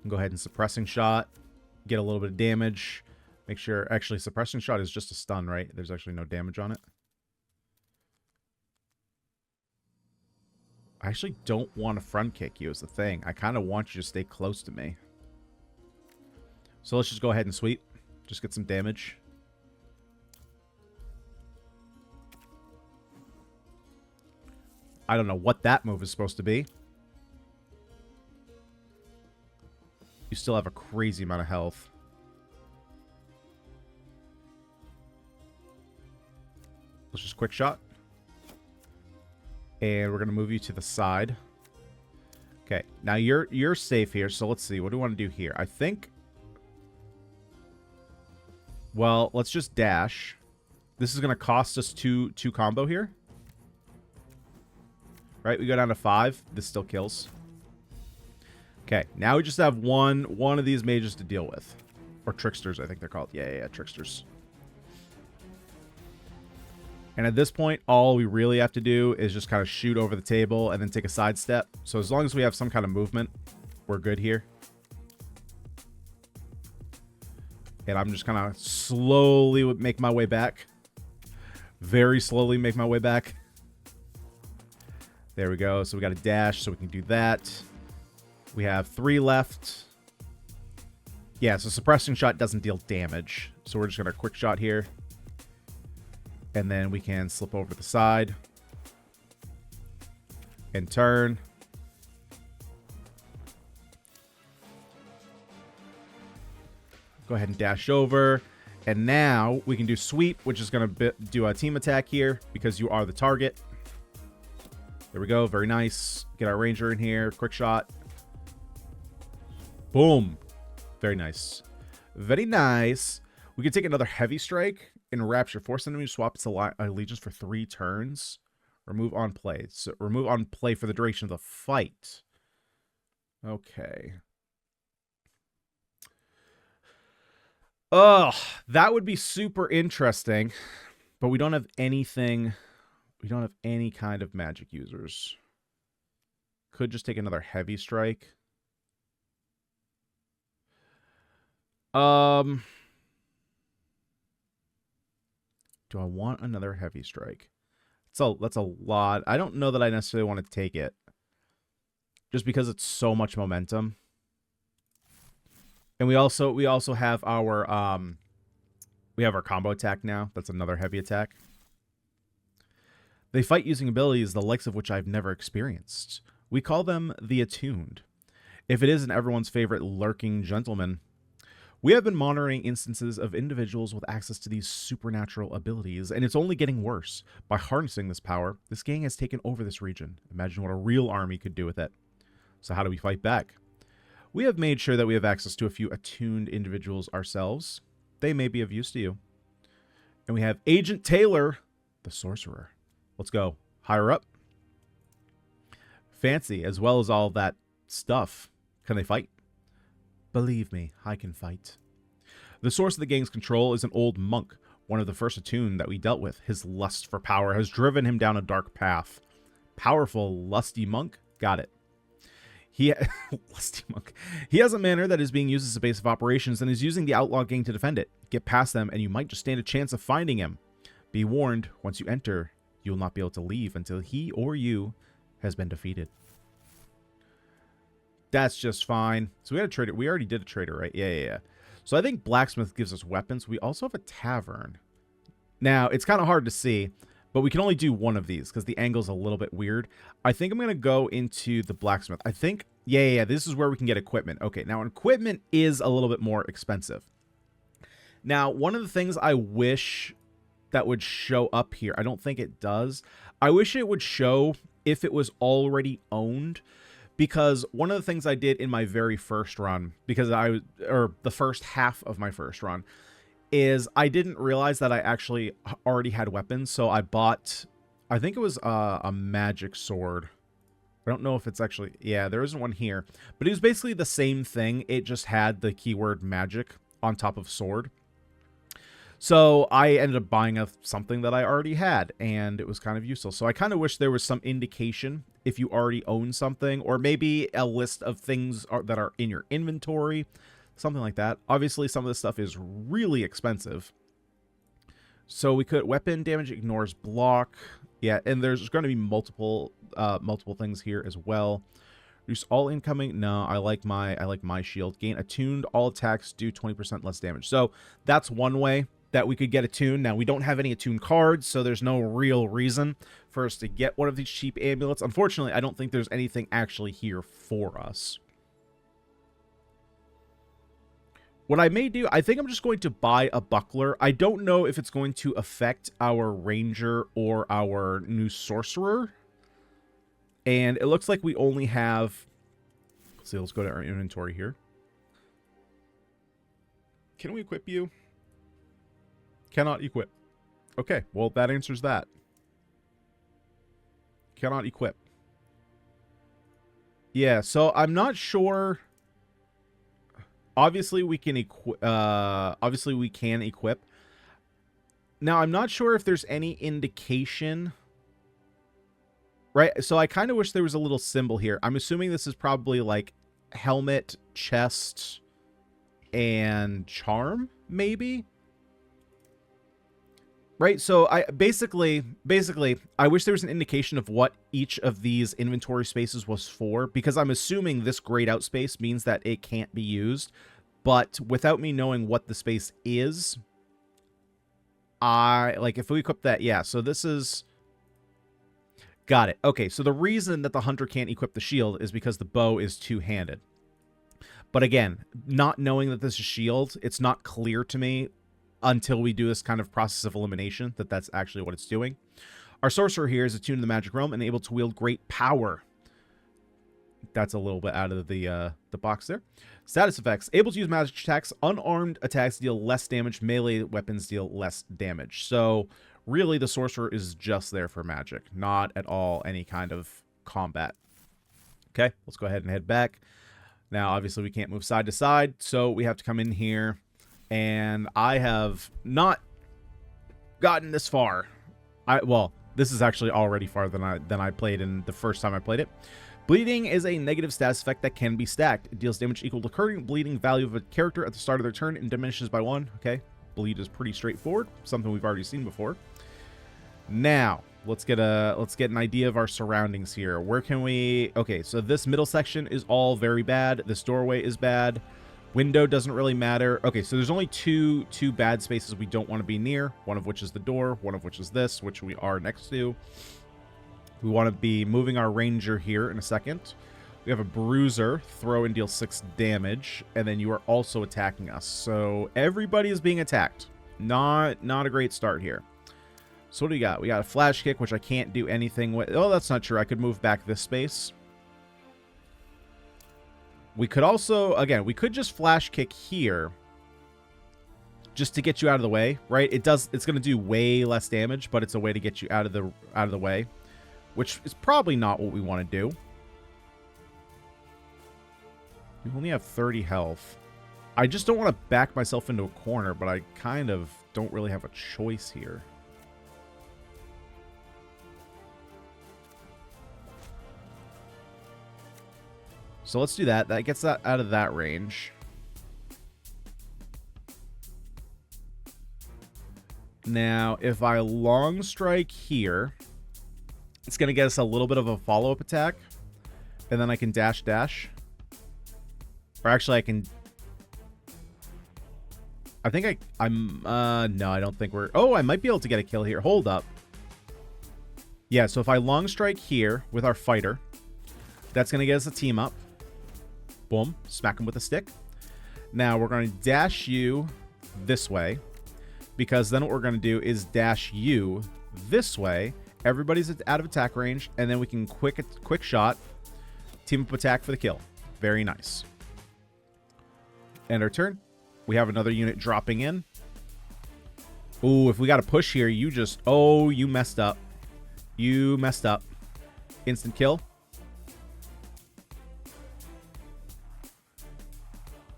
Go ahead and suppressing shot. Get a little bit of damage. Make sure... Actually, suppressing shot is just a stun, right? There's actually no damage on it. I actually don't want to front kick you is the thing. I kind of want you to stay close to me. So let's just go ahead and sweep. Just get some damage. I don't know what that move is supposed to be. You still have a crazy amount of health. Let's just quick shot. And we're going to move you to the side. Okay, now you're safe here, so let's see. What do we want to do here? I think... Well, let's just dash. This is going to cost us two combo here. Right, we go down to 5. This still kills. Okay, now we just have one of these mages to deal with. Or tricksters, I think they're called. Yeah, tricksters. And at this point, all we really have to do is just kind of shoot over the table and then take a side step. So as long as we have some kind of movement, we're good here. And I'm just kind of slowly make my way back. Very slowly make my way back. There we go. So we got a dash, so we can do that. We have 3 left. Yeah, so suppressing shot doesn't deal damage. So we're just going to quick shot here. And then we can slip over the side. And turn. Go ahead and dash over. And now we can do sweep, which is going to do a team attack here because you are the target. There we go. Very nice. Get our ranger in here. Quick shot. Boom. Very nice. Very nice. We can take another heavy strike and rapture. Force enemy to swap its allegiance for 3 turns. Remove on play. So remove on play for the duration of the fight. Okay. Ugh. That would be super interesting. But we don't have anything. We don't have any kind of magic users. Could just take another heavy strike. Do I want another heavy strike? That's a lot. I don't know that I necessarily want to take it. Just because it's so much momentum. And we also have our combo attack now. That's another heavy attack. They fight using abilities the likes of which I've never experienced. We call them the Attuned. If it isn't everyone's favorite lurking gentleman. We have been monitoring instances of individuals with access to these supernatural abilities, and it's only getting worse. By harnessing this power, this gang has taken over this region. Imagine what a real army could do with it. So how do we fight back? We have made sure that we have access to a few attuned individuals ourselves. They may be of use to you. And we have Agent Taylor, the sorcerer. Let's go. Higher up. Fancy, as well as all that stuff. Can they fight? Believe me, I can fight. The source of the gang's control is an old monk, one of the first attuned that we dealt with. His lust for power has driven him down a dark path. Powerful, lusty monk? Got it. Lusty monk. He has a manor that is being used as a base of operations and is using the outlaw gang to defend it. Get past them and you might just stand a chance of finding him. Be warned, once you enter, you will not be able to leave until he or you has been defeated. That's just fine. So we had a trader. We already did a trader, right? Yeah. So I think blacksmith gives us weapons. We also have a tavern. Now, it's kind of hard to see, but we can only do one of these because the angle's a little bit weird. I think I'm going to go into the blacksmith. I think, yeah, this is where we can get equipment. Okay, now equipment is a little bit more expensive. Now, one of the things I wish that would show up here, I don't think it does. I wish it would show if it was already owned. Because one of the things I did in my very first run, or the first half of my first run, is I didn't realize that I actually already had weapons. So I bought, I think it was a magic sword. I don't know if it's actually, yeah, there isn't one here. But it was basically the same thing. It just had the keyword magic on top of sword. So I ended up buying something that I already had, and it was kind of useful. So I kind of wish there was some indication if you already own something, or maybe a list of things that are in your inventory, something like that. Obviously, some of this stuff is really expensive. So we could, weapon damage ignores block. Yeah, and there's going to be multiple things here as well. Reduce all incoming. No, I like my shield. Gain attuned. All attacks do 20% less damage. So that's one way that we could get attuned. Now, we don't have any attuned cards, so there's no real reason for us to get one of these cheap amulets. Unfortunately, I don't think there's anything actually here for us. What I may do, I think I'm just going to buy a buckler. I don't know if it's going to affect our ranger or our new sorcerer. And it looks like we only have... Let's see, let's go to our inventory here. Can we equip you? Cannot equip. Okay, well, that answers that. Cannot equip. Yeah, so I'm not sure. Obviously, we can equip. Obviously, we can equip. Now, I'm not sure if there's any indication. Right, so I kind of wish there was a little symbol here. I'm assuming this is probably like helmet, chest, and charm, maybe? Right, so I basically, I wish there was an indication of what each of these inventory spaces was for, because I'm assuming this grayed out space means that it can't be used, but without me knowing what the space is, if we equip that, yeah, so this is, got it. Okay, so the reason that the hunter can't equip the shield is because the bow is two-handed. But again, not knowing that this is shield, it's not clear to me until we do this kind of process of elimination that that's actually what it's doing. Our sorcerer here is attuned to the magic realm and able to wield great power. That's a little bit out of the box there. Status effects. Able to use magic attacks. Unarmed attacks deal less damage. Melee weapons deal less damage. So really the sorcerer is just there for magic. Not at all any kind of combat. Okay, let's go ahead and head back. Now, obviously, we can't move side to side, so we have to come in here. And I have not gotten this far. Well, this is actually already farther than I played in the first time I played it. Bleeding is a negative status effect that can be stacked. It deals damage equal to current bleeding value of a character at the start of their turn and diminishes by 1. Okay, bleed is pretty straightforward, something we've already seen before. Now, let's get an idea of our surroundings here. Where can we... Okay, so this middle section is all very bad. This doorway is bad. Window doesn't really matter. Okay, so there's only two bad spaces we don't want to be near, one of which is the door, one of which is this, which we are next to. We want to be moving our ranger here in a second. We have a bruiser, throw and deal 6 damage, and then you are also attacking us. So everybody is being attacked. Not a great start here. So what do we got? We got a flash kick, which I can't do anything with. Oh, that's not true. I could move back this space. We could also, again, we could just flash kick here just to get you out of the way, right? It's going to do way less damage, but it's a way to get you out of the way, which is probably not what we want to do. We only have 30 health. I just don't want to back myself into a corner, but I kind of don't really have a choice here. So let's do that. That gets that out of that range. Now, if I long strike here, it's going to get us a little bit of a follow-up attack. And then I can dash. Or actually, I can... I think I'm... no, I don't think we're... Oh, I might be able to get a kill here. Hold up. Yeah, so if I long strike here with our fighter, that's going to get us a team up. Boom. Smack him with a stick. Now, we're going to dash you this way, because then what we're going to do is dash you this way. Everybody's out of attack range, and then we can quick shot, team up attack for the kill. Very nice. End our turn. We have another unit dropping in. Ooh, if we got a push here, you just... Oh, you messed up. You messed up. Instant kill.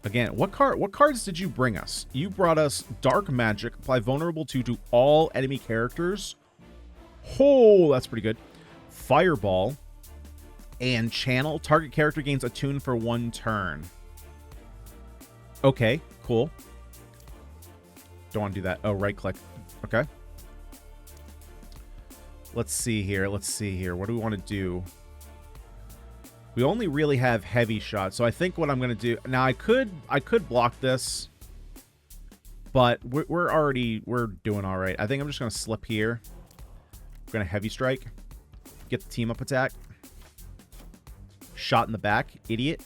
Again, what cards did you bring us? You brought us Dark Magic, apply vulnerable to all enemy characters. Oh, that's pretty good. Fireball and Channel. Target character gains attune for 1 turn. Okay, cool. Don't want to do that. Oh, right click. Okay. Let's see here. What do we want to do? We only really have heavy shots, so I think what I'm going to do... Now, I could block this, but we're doing all right. I think I'm just going to slip here. We're going to heavy strike. Get the team up attack. Shot in the back. Idiot.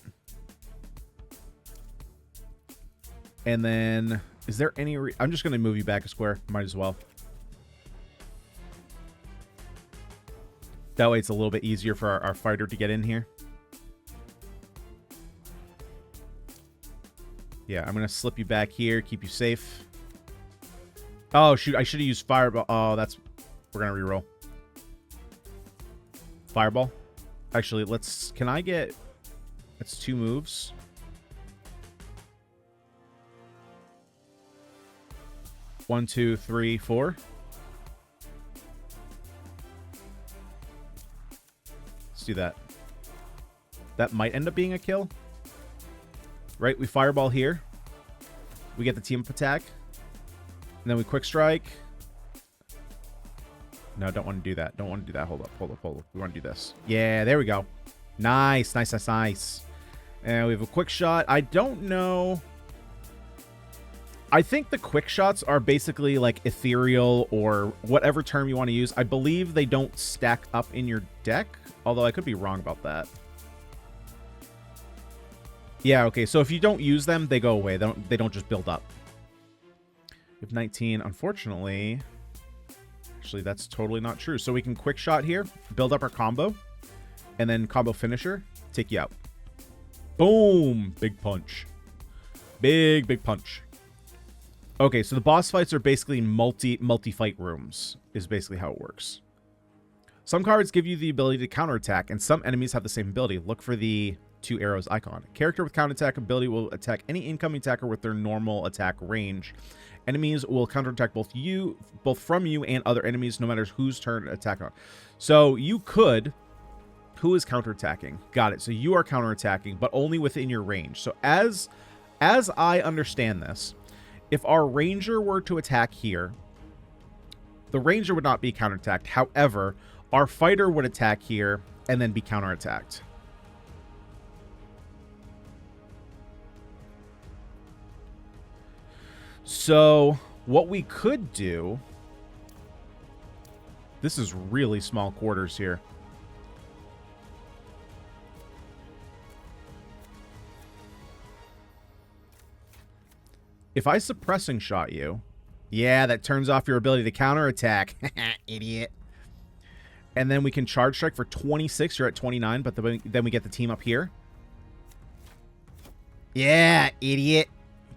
And then, is there any... I'm just going to move you back a square. Might as well. That way it's a little bit easier for our fighter to get in here. Yeah, I'm going to slip you back here, keep you safe. Oh, shoot, I should have used Fireball. Oh, that's... We're going to reroll. Fireball. Actually, let's... Can I get... That's 2 moves. One, two, three, 4. Let's do that. That might end up being a kill. Right, we fireball here. We get the team up attack. And then we quick strike. No, don't want to do that. Don't want to do that. Hold up. We want to do this. Yeah, there we go. Nice. And we have a quick shot. I don't know. I think the quick shots are basically like ethereal or whatever term you want to use. I believe they don't stack up in your deck, although I could be wrong about that. Yeah, okay, so if you don't use them, they go away. They don't just build up. We have 19, unfortunately. Actually, that's totally not true. So we can quick shot here, build up our combo, and then combo finisher, take you out. Boom! Big punch. Big punch. Okay, so the boss fights are basically multi-fight rooms, is basically how it works. Some cards give you the ability to counterattack, and some enemies have the same ability. Look for the 2 arrows icon. Character with counterattack ability will attack any incoming attacker with their normal attack range. Enemies will counterattack both from you and other enemies, no matter whose turn to attack on. So you could... Who is counterattacking? Got it. So you are counterattacking, but only within your range. So as I understand this, If our ranger were to attack here, the ranger would not be counterattacked. However, our fighter would attack here and then be counterattacked. So what we could do... This is really small quarters here. If I suppressing shot you... Yeah, that turns off your ability to counterattack. Idiot. And then we can charge strike for 26. You're at 29, but then we get the team up here. Yeah, idiot.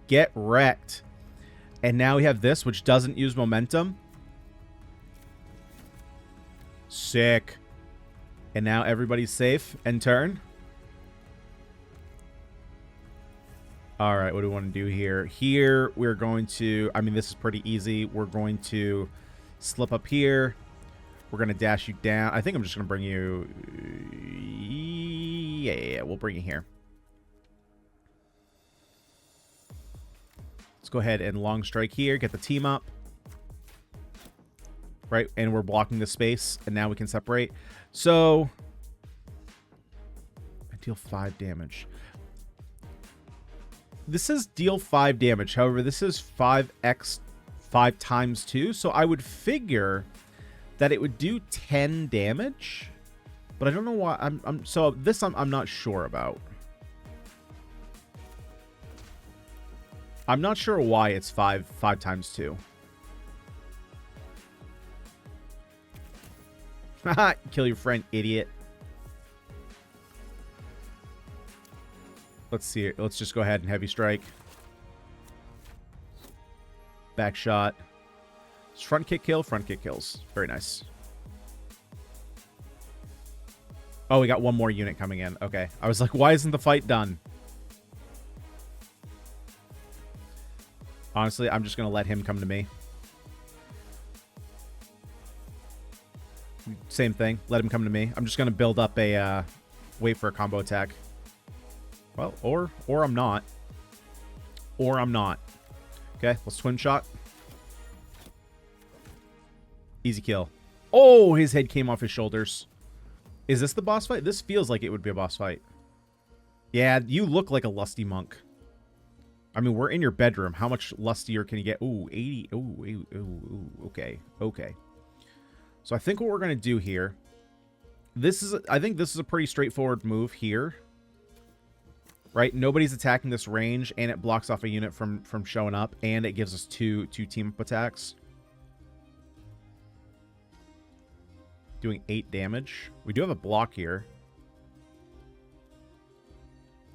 Get wrecked. And now we have this, which doesn't use momentum. Sick. And now everybody's safe. End turn. All right, what do we want to do here? Here, we're going to... I mean, this is pretty easy. We're going to slip up here. We're going to dash you down. I think I'm just going to bring you... Yeah, we'll bring you here. Let's go ahead and long strike here. Get the team up. Right, and we're blocking the space. And now we can separate. So... I deal 5 damage. This is deal 5 damage. However, this is 5x 5 times 2. So I would figure that it would do 10 damage. But I don't know why. I'm not sure about. I'm not sure why it's 5 times 2. Haha, kill your friend, idiot. Let's see it. Let's just go ahead and heavy strike. Back shot. Front kick kill. Front kick kills. Very nice. Oh, we got one more unit coming in. Okay. I was like, why isn't the fight done? Honestly, I'm just going to let him come to me. Same thing. Let him come to me. I'm just going to build up a... wait for a combo attack. Well, or I'm not. Or I'm not. Okay, let's twin shot. Easy kill. Oh, his head came off his shoulders. Is this the boss fight? This feels like it would be a boss fight. Yeah, you look like a lusty monk. I mean, we're in your bedroom. How much lustier can you get? Ooh, 80. Ooh, okay. Okay. So I think what we're going to do here... I think this is a pretty straightforward move here. Right, nobody's attacking this range, and it blocks off a unit from showing up, and it gives us two team-up attacks. Doing 8 damage. We do have a block here.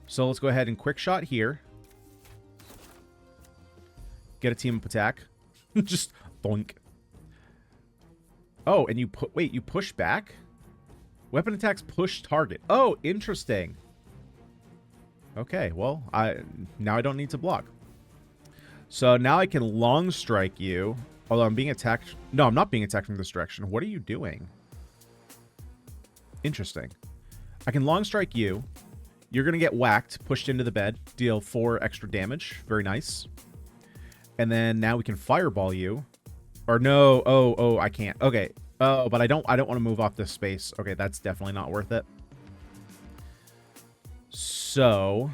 So let's go ahead and quick shot here. Get a team-up attack. Just boink. Oh, and you push back? Weapon attacks push target. Oh, interesting. Okay, well, now I don't need to block. So now I can long strike you. Although I'm being attacked. No, I'm not being attacked from this direction. What are you doing? Interesting. I can long strike you. You're going to get whacked, pushed into the bed, deal 4 extra damage. Very nice. And then now we can fireball you. Or no, oh, I can't. Okay. Oh, but I don't want to move off this space. Okay, that's definitely not worth it. So,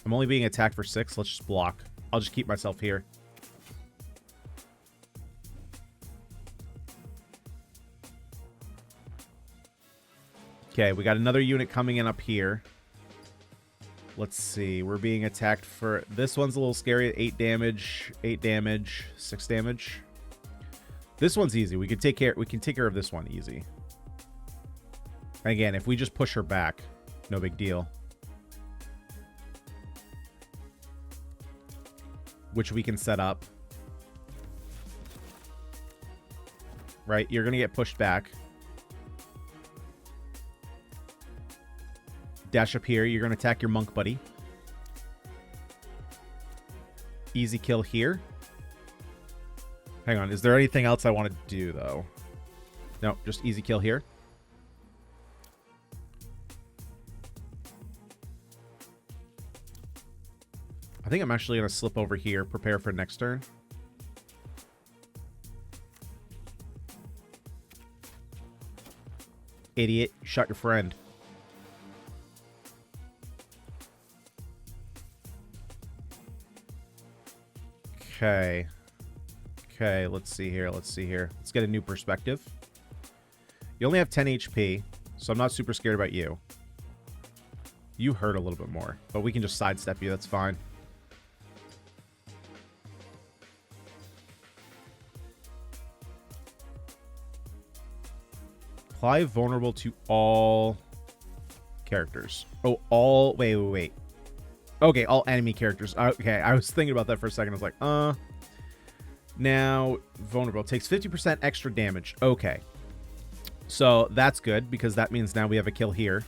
I'm only being attacked for 6. Let's just block. I'll just keep myself here. Okay, we got another unit coming in up here. Let's see. We're being attacked for... This one's a little scary. 8 damage, 8 damage, 6 damage. This one's easy. We can take care of this one easy. Again, if we just push her back, no big deal. Which we can set up. Right? You're going to get pushed back. Dash up here. You're going to attack your monk buddy. Easy kill here. Hang on. Is there anything else I want to do, though? No, just easy kill here. I think I'm actually going to slip over here, prepare for next turn. Idiot, shot your friend. Okay. Okay, let's see here. Let's see here. Let's get a new perspective. You only have 10 HP, so I'm not super scared about you. You hurt a little bit more, but we can just sidestep you. That's fine. Apply vulnerable to all characters. Oh, all... Wait. Okay, all enemy characters. Okay, I was thinking about that for a second. I was like, Now, vulnerable. Takes 50% extra damage. Okay. So, that's good, because that means now we have a kill here.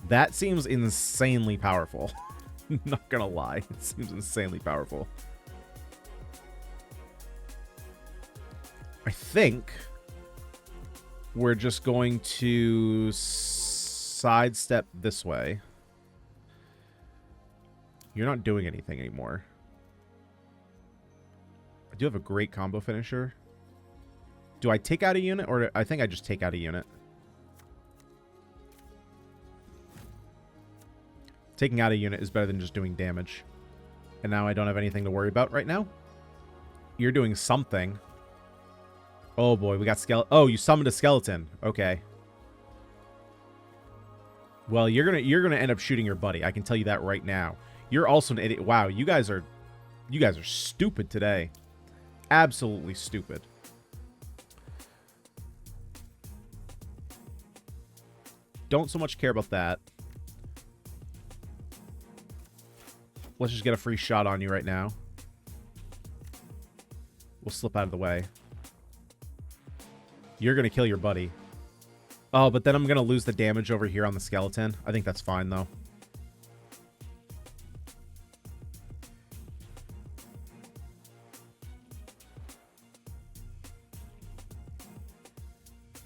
That seems insanely powerful. Not gonna lie. It seems insanely powerful. I think we're just going to sidestep this way. You're not doing anything anymore. I do have a great combo finisher. Do I take out a unit, or I think I just take out a unit? Taking out a unit is better than just doing damage. And now I don't have anything to worry about right now. You're doing something. Oh boy, we got skeleton. Oh, you summoned a skeleton. Okay. Well, you're gonna end up shooting your buddy. I can tell you that right now. You're also an idiot. Wow, you guys are stupid today. Absolutely stupid. Don't so much care about that. Let's just get a free shot on you right now. We'll slip out of the way. You're going to kill your buddy. Oh, but then I'm going to lose the damage over here on the skeleton. I think that's fine, though.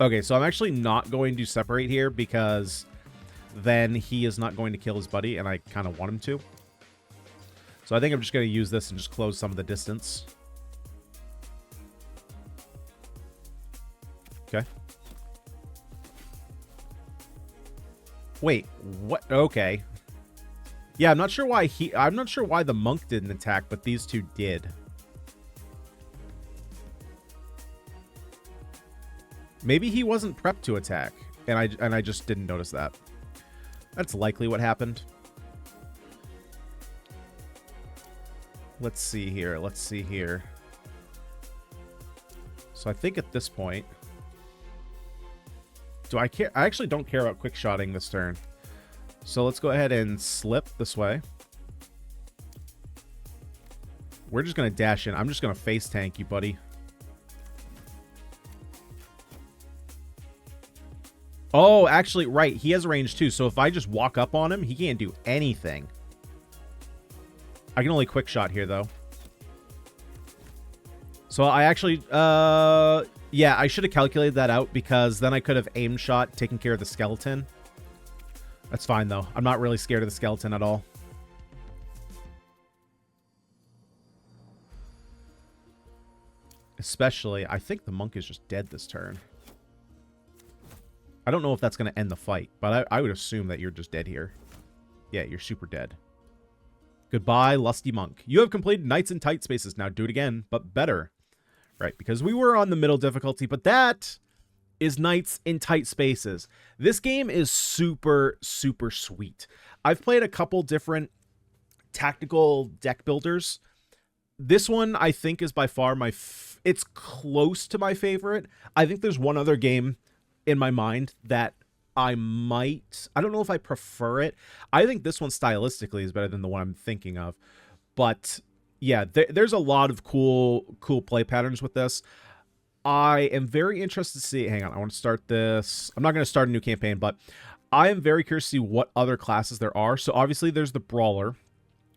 Okay, so I'm actually not going to separate here because then he is not going to kill his buddy, and I kind of want him to. So I think I'm just going to use this and just close some of the distance. Okay. Wait, what? Okay. Yeah, I'm not sure why the monk didn't attack, but these two did. Maybe he wasn't prepped to attack, and I just didn't notice that. That's likely what happened. Let's see here. Let's see here. So I think at this point, do I care? I actually don't care about quick shotting this turn. So let's go ahead and slip this way. We're just going to dash in. I'm just going to face tank you, buddy. Oh, actually, right. He has range too. So if I just walk up on him, he can't do anything. I can only quick shot here, though. So I actually, yeah, I should have calculated that out because then I could have aim shot, taking care of the skeleton. That's fine, though. I'm not really scared of the skeleton at all. Especially, I think the monk is just dead this turn. I don't know if that's going to end the fight, but I would assume that you're just dead here. Yeah, you're super dead. Goodbye, lusty monk. You have completed Knights in Tight Spaces. Now do it again, but better. Right, because we were on the middle difficulty, but that is Knights in Tight Spaces. This game is super, super sweet. I've played a couple different tactical deck builders. This one, I think, is by far my... it's close to my favorite. I think there's one other game in my mind that I might... I don't know if I prefer it. I think this one stylistically is better than the one I'm thinking of. But yeah, there's a lot of cool play patterns with this. I am very interested to see... Hang on, I want to start this. I'm not going to start a new campaign, but I am very curious to see what other classes there are. So obviously there's the Brawler,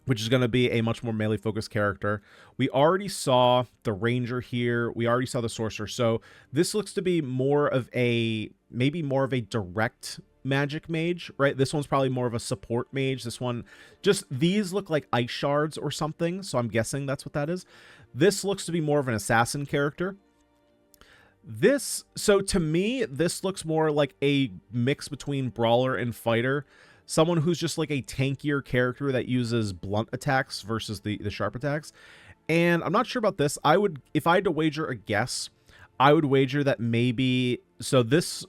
which is going to be a much more melee-focused character. We already saw the Ranger here. We already saw the Sorcerer. So this looks to be more of a... maybe more of a direct magic mage, right? This one's probably more of a support mage. This one, just these look like ice shards or something, so I'm guessing that's what that is. This looks to be more of an assassin character. This, so to me, this looks more like a mix between brawler and fighter. Someone who's just like a tankier character that uses blunt attacks versus the sharp attacks. And I'm not sure about this. I would, if I had to wager a guess, I would wager that maybe, so this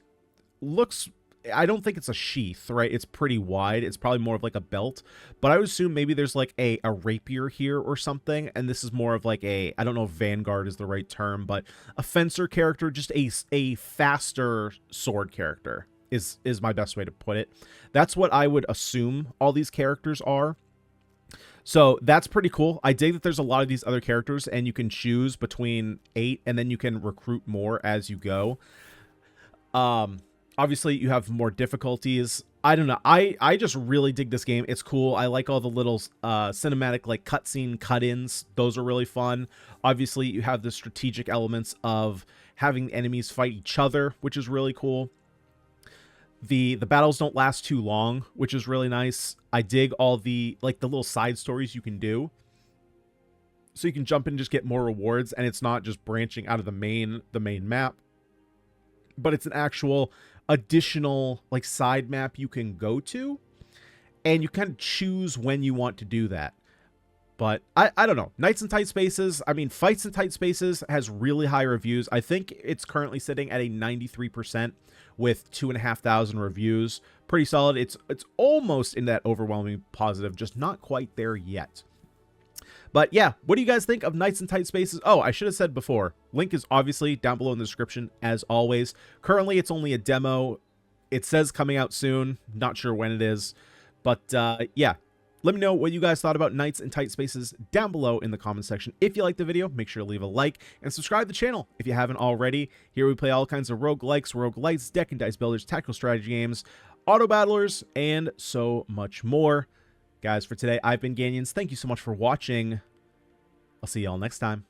looks, I don't think it's a sheath, right? It's pretty wide. It's probably more of like a belt, but I would assume maybe there's like a rapier here or something. And this is more of like a, I don't know if vanguard is the right term, but a fencer character, just a faster sword character is my best way to put it. That's what I would assume all these characters are. So that's pretty cool. I dig that there's a lot of these other characters and you can choose between 8 and then you can recruit more as you go. Obviously you have more difficulties. I don't know. I just really dig this game. It's cool. I like all the little cinematic like cutscene cut-ins. Those are really fun. Obviously you have the strategic elements of having enemies fight each other, which is really cool. The battles don't last too long, which is really nice. I dig all the like the little side stories you can do. So you can jump in and just get more rewards, and it's not just branching out of the main map, but it's an actual additional like side map you can go to, and you kind of choose when you want to do that. But I don't know. Knights in Tight Spaces, I mean, Fights in Tight Spaces has really high reviews. I think it's currently sitting at a 93% with 2,500 reviews. Pretty solid. It's almost in that overwhelming positive, just not quite there yet. But yeah, what do you guys think of Knights in Tight Spaces? Oh, I should have said before, link is obviously down below in the description as always. Currently, it's only a demo. It says coming out soon. Not sure when it is. But yeah. Let me know what you guys thought about Knights in Tight Spaces down below in the comment section. If you liked the video, make sure to leave a like and subscribe to the channel if you haven't already. Here we play all kinds of roguelikes, roguelites, deck and dice builders, tactical strategy games, auto battlers, and so much more. Guys, for today, I've been Ganyonz. Thank you so much for watching. I'll see y'all next time.